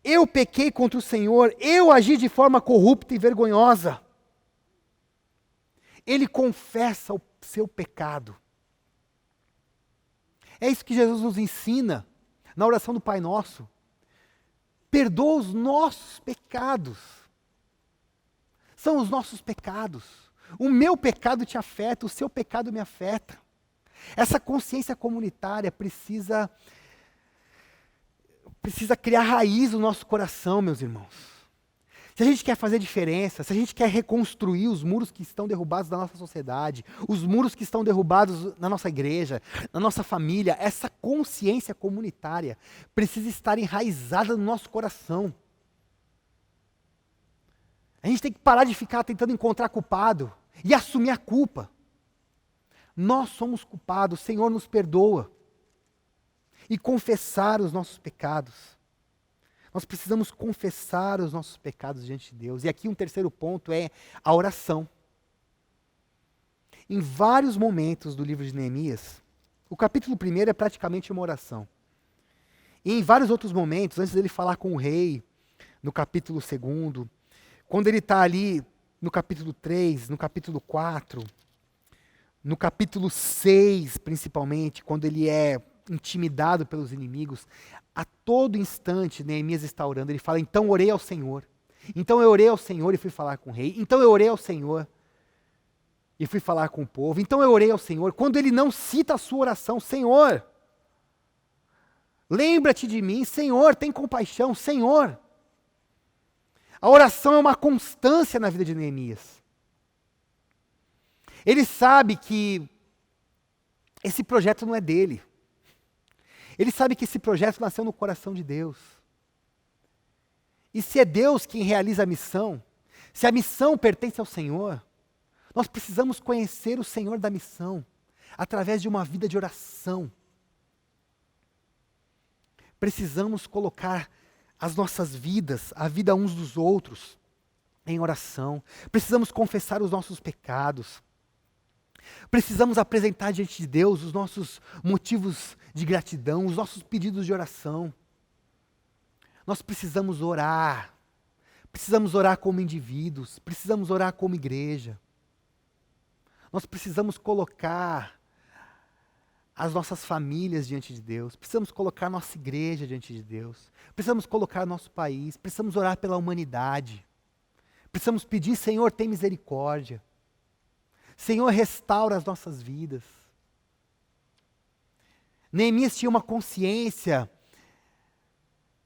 Eu pequei contra o Senhor. Eu agi de forma corrupta e vergonhosa. Ele confessa o seu pecado. É isso que Jesus nos ensina na oração do Pai Nosso. Perdoa os nossos pecados. São os nossos pecados. O meu pecado te afeta, o seu pecado me afeta. Essa consciência comunitária precisa criar raiz no nosso coração, meus irmãos. Se a gente quer fazer diferença, se a gente quer reconstruir os muros que estão derrubados da nossa sociedade, os muros que estão derrubados na nossa igreja, na nossa família, essa consciência comunitária precisa estar enraizada no nosso coração. A gente tem que parar de ficar tentando encontrar culpado e assumir a culpa. Nós somos culpados, o Senhor nos perdoa. E confessar os nossos pecados. Nós precisamos confessar os nossos pecados diante de Deus. E aqui um terceiro ponto é a oração. Em vários momentos do livro de Neemias, o capítulo 1 é praticamente uma oração. E em vários outros momentos, antes dele falar com o rei, no capítulo 2, quando ele está ali no capítulo 3, no capítulo 4, no capítulo 6, principalmente, quando ele é intimidado pelos inimigos, a todo instante Neemias está orando. Ele fala, então orei ao Senhor. Então eu orei ao Senhor e fui falar com o rei. Então eu orei ao Senhor e fui falar com o povo. Então eu orei ao Senhor. Quando ele não cita a sua oração, Senhor, lembra-te de mim, Senhor, tem compaixão, Senhor. A oração é uma constância na vida de Neemias. Ele sabe que esse projeto não é dele. Ele sabe que esse projeto nasceu no coração de Deus. E se é Deus quem realiza a missão, se a missão pertence ao Senhor, nós precisamos conhecer o Senhor da missão através de uma vida de oração. Precisamos colocar as nossas vidas, a vida uns dos outros, em oração. Precisamos confessar os nossos pecados. Precisamos apresentar diante de Deus os nossos motivos de gratidão, os nossos pedidos de oração. Nós precisamos orar como indivíduos, precisamos orar como igreja. Nós precisamos colocar as nossas famílias diante de Deus, precisamos colocar nossa igreja diante de Deus, precisamos colocar nosso país, precisamos orar pela humanidade, precisamos pedir, Senhor, tem misericórdia, Senhor, restaura as nossas vidas. Neemias tinha uma consciência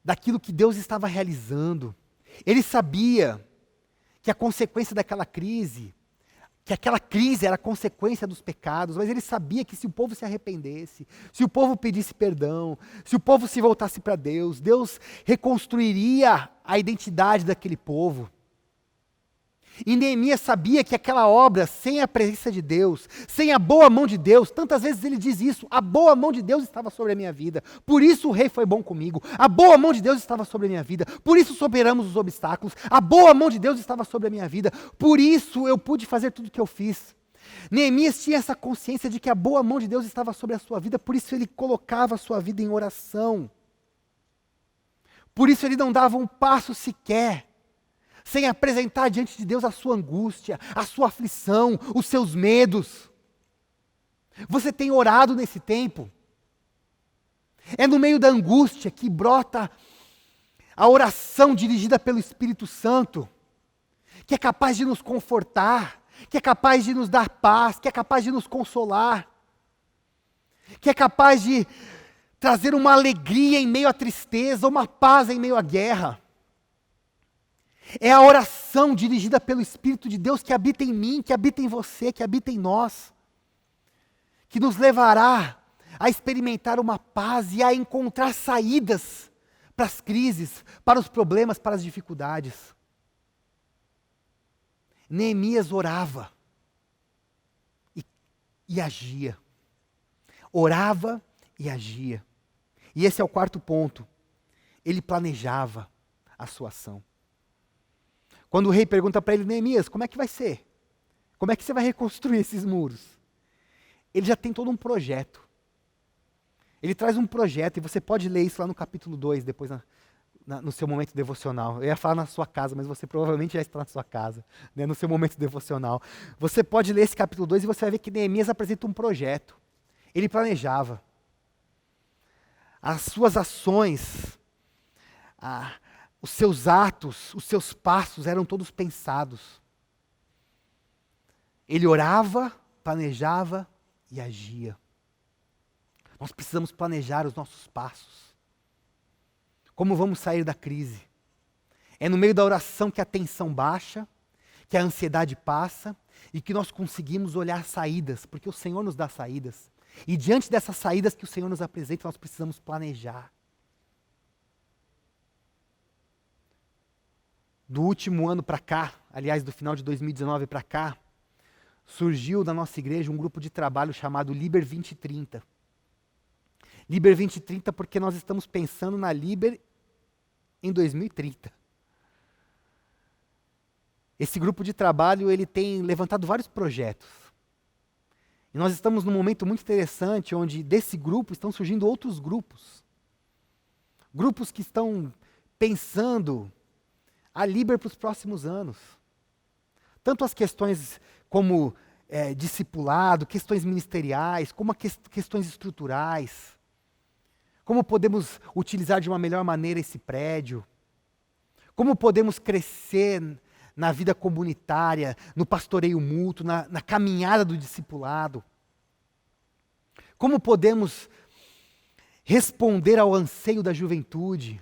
daquilo que Deus estava realizando. Ele sabia que a consequência daquela crise, que aquela crise era consequência dos pecados, mas ele sabia que se o povo se arrependesse, se o povo pedisse perdão, se o povo se voltasse para Deus, Deus reconstruiria a identidade daquele povo. E Neemias sabia que aquela obra, sem a presença de Deus, sem a boa mão de Deus, tantas vezes ele diz isso, a boa mão de Deus estava sobre a minha vida, por isso o rei foi bom comigo, a boa mão de Deus estava sobre a minha vida, por isso superamos os obstáculos, a boa mão de Deus estava sobre a minha vida, por isso eu pude fazer tudo o que eu fiz. Neemias tinha essa consciência de que a boa mão de Deus estava sobre a sua vida, por isso ele colocava a sua vida em oração, por isso ele não dava um passo sequer, sem apresentar diante de Deus a sua angústia, a sua aflição, os seus medos. Você tem orado nesse tempo? É no meio da angústia que brota a oração dirigida pelo Espírito Santo, que é capaz de nos confortar, que é capaz de nos dar paz, que é capaz de nos consolar, que é capaz de trazer uma alegria em meio à tristeza, uma paz em meio à guerra. É a oração dirigida pelo Espírito de Deus que habita em mim, que habita em você, que habita em nós, que nos levará a experimentar uma paz e a encontrar saídas para as crises, para os problemas, para as dificuldades. Neemias orava e agia. Orava e agia. E esse é o quarto ponto. Ele planejava a sua ação. Quando o rei pergunta para ele, Neemias, como é que vai ser? Como é que você vai reconstruir esses muros? Ele já tem todo um projeto. Ele traz um projeto, e você pode ler isso lá no capítulo 2, depois no seu momento devocional. Eu ia falar na sua casa, mas você provavelmente já está na sua casa, né, no seu momento devocional. Você pode ler esse capítulo 2 e você vai ver que Neemias apresenta um projeto. Ele planejava. As suas ações, os seus atos, os seus passos eram todos pensados. Ele orava, planejava e agia. Nós precisamos planejar os nossos passos. Como vamos sair da crise? É no meio da oração que a tensão baixa, que a ansiedade passa e que nós conseguimos olhar saídas, porque o Senhor nos dá saídas. E diante dessas saídas que o Senhor nos apresenta, nós precisamos planejar. Do último ano para cá, aliás, do final de 2019 para cá, surgiu na nossa igreja um grupo de trabalho chamado Liber 2030. Liber 2030 porque nós estamos pensando na Liber em 2030. Esse grupo de trabalho ele tem levantado vários projetos. E nós estamos num momento muito interessante, onde desse grupo estão surgindo outros grupos. Grupos que estão pensando a Liber para os próximos anos. Tanto as questões como discipulado, questões ministeriais, como questões estruturais. Como podemos utilizar de uma melhor maneira esse prédio. Como podemos crescer na vida comunitária, no pastoreio mútuo, na caminhada do discipulado. Como podemos responder ao anseio da juventude,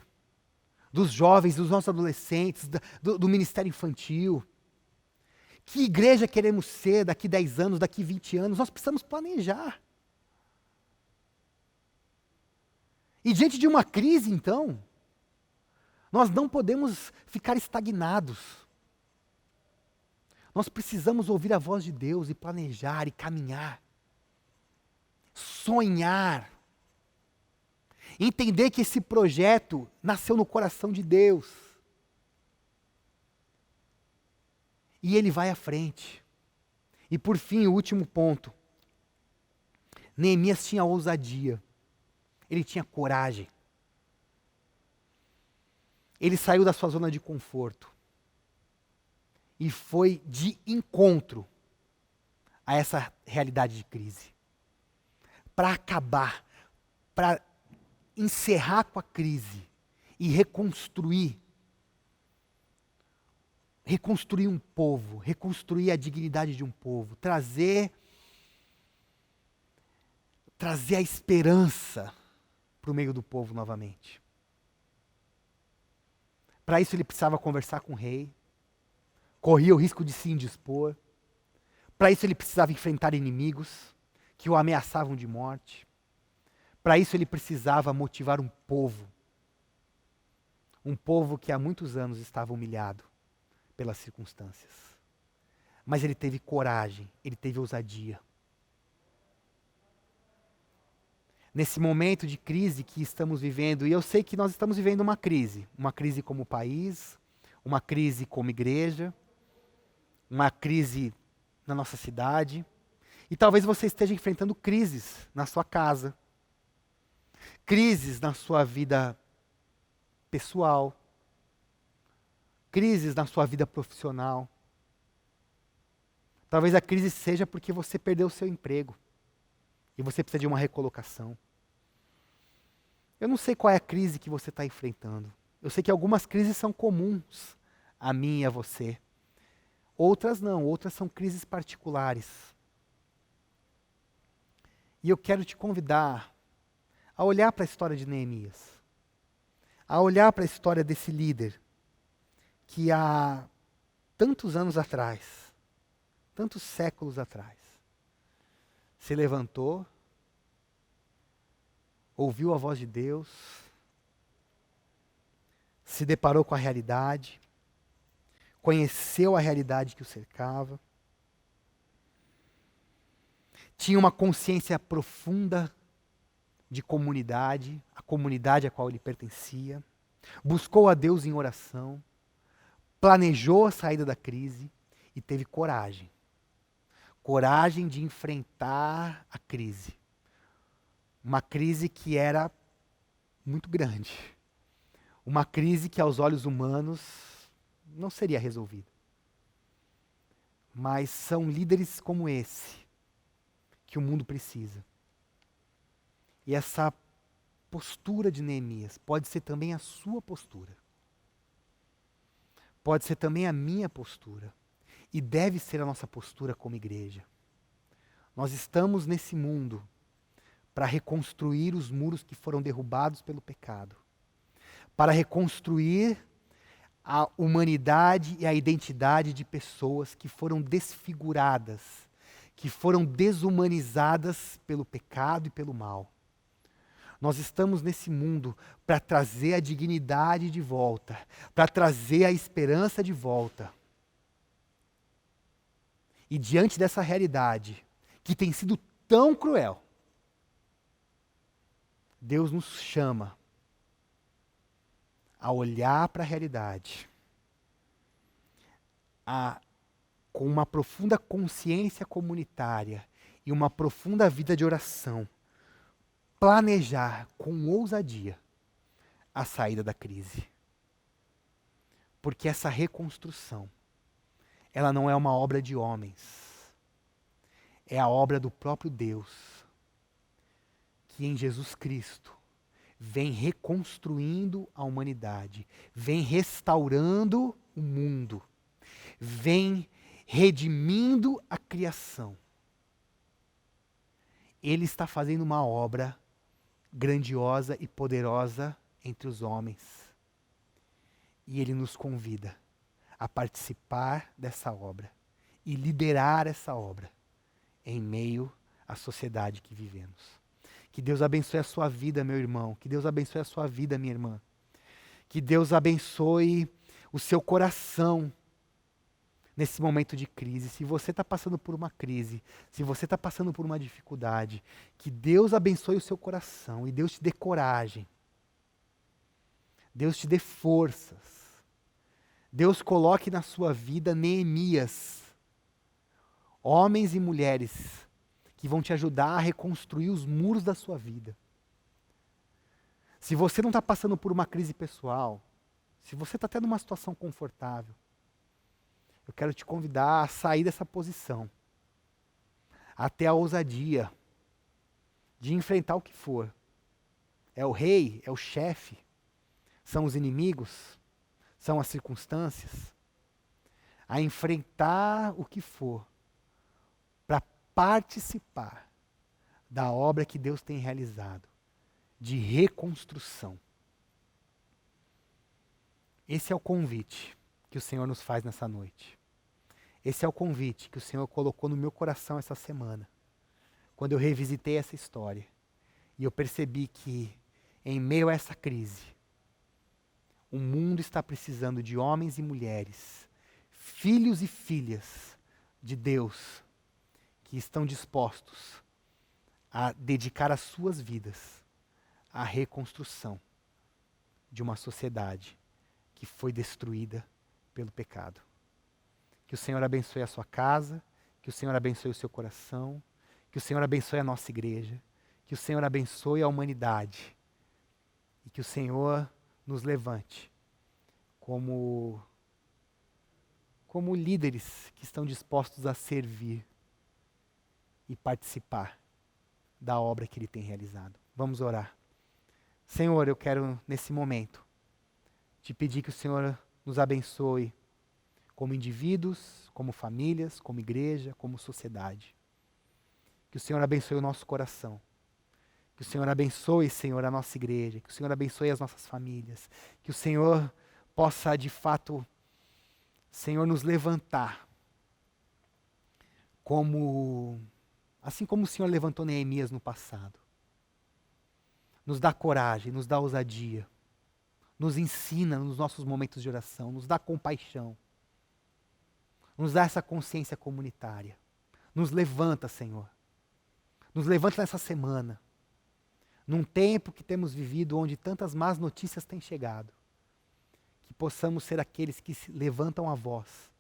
dos jovens, dos nossos adolescentes, do ministério infantil. Que igreja queremos ser daqui 10 anos, daqui 20 anos? Nós precisamos planejar. E diante de uma crise, então, nós não podemos ficar estagnados. Nós precisamos ouvir a voz de Deus e planejar e caminhar. Sonhar. Entender que esse projeto nasceu no coração de Deus. E ele vai à frente. E por fim, o último ponto. Neemias tinha ousadia. Ele tinha coragem. Ele saiu da sua zona de conforto. E foi de encontro a essa realidade de crise. para acabar, para encerrar com a crise e reconstruir um povo, reconstruir a dignidade de um povo, trazer a esperança para o meio do povo novamente. Para isso ele precisava conversar com o rei, corria o risco de se indispor. Para isso ele precisava enfrentar inimigos que o ameaçavam de morte. Para isso ele precisava motivar um povo que há muitos anos estava humilhado pelas circunstâncias. Mas ele teve coragem, ele teve ousadia. Nesse momento de crise que estamos vivendo, e eu sei que nós estamos vivendo uma crise como país, uma crise como igreja, uma crise na nossa cidade, e talvez você esteja enfrentando crises na sua casa, crises na sua vida pessoal, crises na sua vida profissional. Talvez a crise seja porque você perdeu o seu emprego e você precisa de uma recolocação. Eu não sei qual é a crise que você está enfrentando. Eu sei que algumas crises são comuns a mim e a você. Outras não, outras são crises particulares. E eu quero te convidar a olhar para a história de Neemias, a olhar para a história desse líder que há tantos anos atrás, tantos séculos atrás, se levantou, ouviu a voz de Deus, se deparou com a realidade, conheceu a realidade que o cercava, tinha uma consciência profunda de comunidade, a comunidade a qual ele pertencia, buscou a Deus em oração, planejou a saída da crise e teve coragem. Coragem de enfrentar a crise. Uma crise que era muito grande. Uma crise que aos olhos humanos não seria resolvida. Mas são líderes como esse que o mundo precisa. E essa postura de Neemias pode ser também a sua postura. Pode ser também a minha postura. E deve ser a nossa postura como igreja. Nós estamos nesse mundo para reconstruir os muros que foram derrubados pelo pecado. Para reconstruir a humanidade e a identidade de pessoas que foram desfiguradas, que foram desumanizadas pelo pecado e pelo mal. Nós estamos nesse mundo para trazer a dignidade de volta, para trazer a esperança de volta. E diante dessa realidade, que tem sido tão cruel, Deus nos chama a olhar para a realidade, com uma profunda consciência comunitária e uma profunda vida de oração, planejar com ousadia a saída da crise. Porque essa reconstrução, ela não é uma obra de homens, é a obra do próprio Deus, que em Jesus Cristo vem reconstruindo a humanidade, vem restaurando o mundo, vem redimindo a criação. Ele está fazendo uma obra grandiosa e poderosa entre os homens. E ele nos convida a participar dessa obra e liderar essa obra em meio à sociedade que vivemos. Que Deus abençoe a sua vida, meu irmão. Que Deus abençoe a sua vida, minha irmã. Que Deus abençoe o seu coração nesse momento de crise. Se você está passando por uma crise, se você está passando por uma dificuldade, que Deus abençoe o seu coração e Deus te dê coragem. Deus te dê forças. Deus coloque na sua vida Neemias, homens e mulheres que vão te ajudar a reconstruir os muros da sua vida. Se você não está passando por uma crise pessoal, se você está tendo uma situação confortável, eu quero te convidar a sair dessa posição, até a ousadia de enfrentar o que for. É o rei, é o chefe, são os inimigos, são as circunstâncias. A enfrentar o que for para participar da obra que Deus tem realizado, de reconstrução. Esse é o convite que o Senhor nos faz nessa noite. Esse é o convite que o Senhor colocou no meu coração essa semana, quando eu revisitei essa história. E eu percebi que, em meio a essa crise, o mundo está precisando de homens e mulheres, filhos e filhas de Deus, que estão dispostos a dedicar as suas vidas à reconstrução de uma sociedade que foi destruída pelo pecado. Que o Senhor abençoe a sua casa, que o Senhor abençoe o seu coração, que o Senhor abençoe a nossa igreja, que o Senhor abençoe a humanidade e que o Senhor nos levante como líderes que estão dispostos a servir e participar da obra que Ele tem realizado. Vamos orar. Senhor, eu quero nesse momento te pedir que o Senhor nos abençoe como indivíduos, como famílias, como igreja, como sociedade. Que o Senhor abençoe o nosso coração. Que o Senhor abençoe, Senhor, a nossa igreja. Que o Senhor abençoe as nossas famílias. Que o Senhor possa, de fato, Senhor, nos levantar assim como o Senhor levantou Neemias no passado. Nos dá coragem, nos dá ousadia. Nos ensina nos nossos momentos de oração. Nos dá compaixão. Nos dá essa consciência comunitária. Nos levanta, Senhor. Nos levanta nessa semana. Num tempo que temos vivido onde tantas más notícias têm chegado. Que possamos ser aqueles que levantam a voz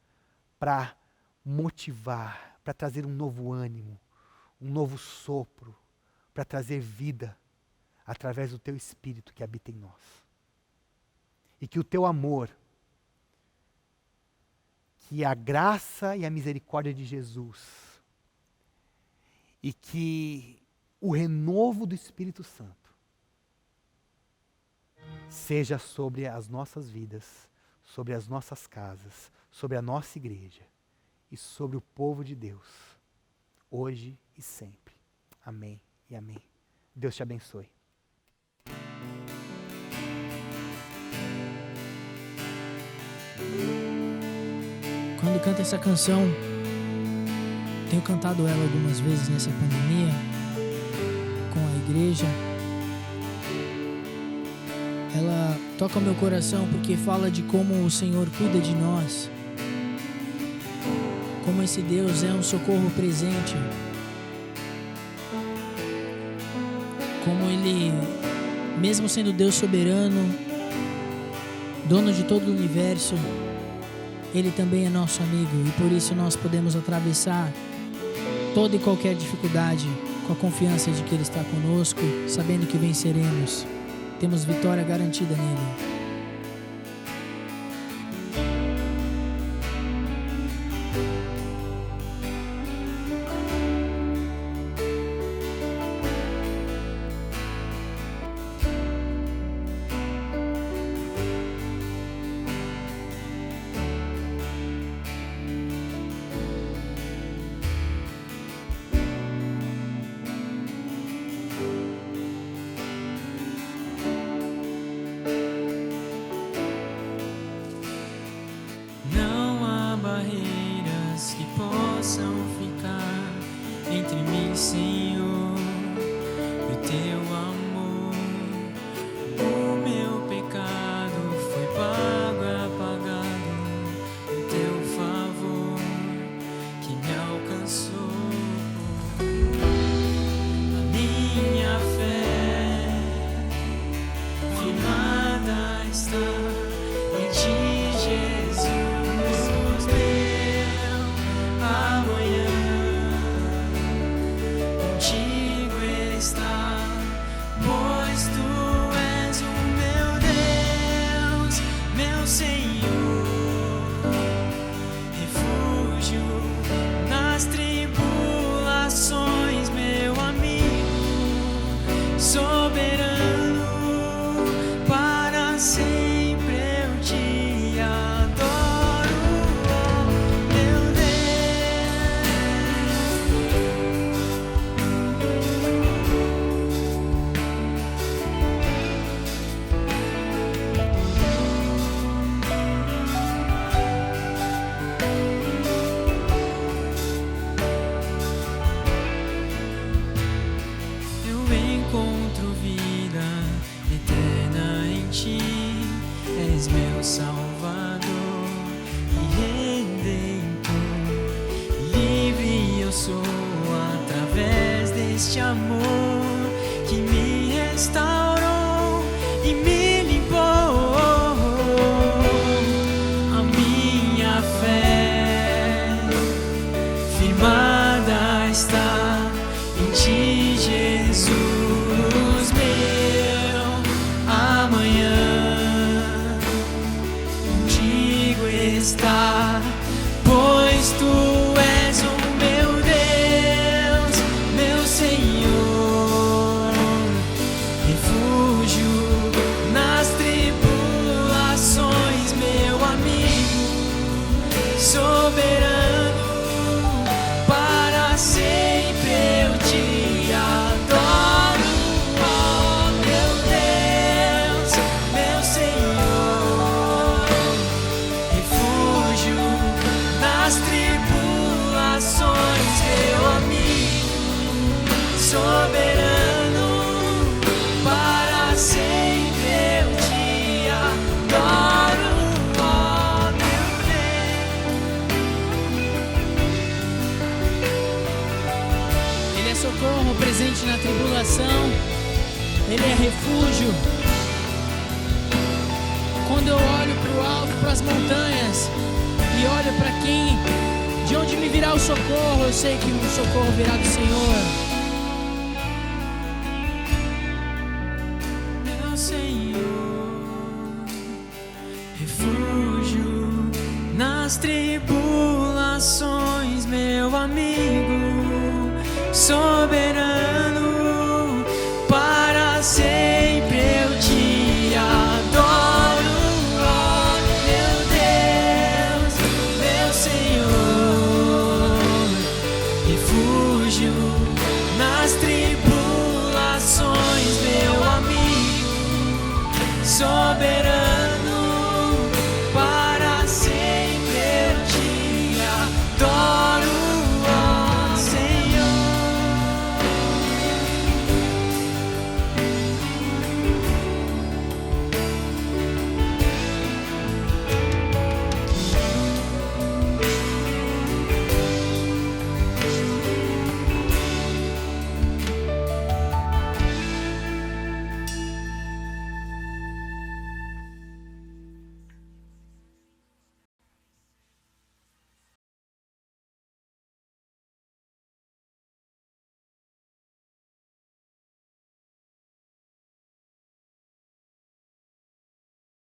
para motivar, para trazer um novo ânimo, um novo sopro, para trazer vida através do Teu Espírito que habita em nós. E que o Teu amor, que a graça e a misericórdia de Jesus, e que o renovo do Espírito Santo seja sobre as nossas vidas, sobre as nossas casas, sobre a nossa igreja e sobre o povo de Deus, hoje e sempre. Amém e amém. Deus te abençoe. Quando canta essa canção, tenho cantado ela algumas vezes nessa pandemia, com a igreja. Ela toca o meu coração porque fala de como o Senhor cuida de nós, como esse Deus é um socorro presente, como Ele, mesmo sendo Deus soberano, dono de todo o universo, Ele também é nosso amigo e por isso nós podemos atravessar toda e qualquer dificuldade com a confiança de que Ele está conosco, sabendo que venceremos. Temos vitória garantida nele. sempre eu te adoro, oh meu eu encontro vida eterna em ti, és meu Salvador e Redentor. Livre eu sou através deste amor que me restaurou e me limpou. A minha fé firmada está em ti, Jesus, meu amanhã contigo está, pois tu és o meu Deus, meu Senhor, refúgio nas tribulações, meu amigo soberano, para sempre eu te adoro, oh meu Deus, meu Senhor, refúgio nas tribulações, meu amigo soberano, para sempre eu te adoro, oh meu Deus. Ele é socorro presente na tribulação. Ele é refúgio. Quando eu olho para o alto, para as montanhas, e olho para quem, de onde me virá o socorro, eu sei que o socorro virá do Senhor. Meu Senhor, refúgio nas tribulações, meu amigo soberano, para sempre eu te adoro, oh meu Deus, meu Senhor, refúgio nas tribulações, meu amigo soberano.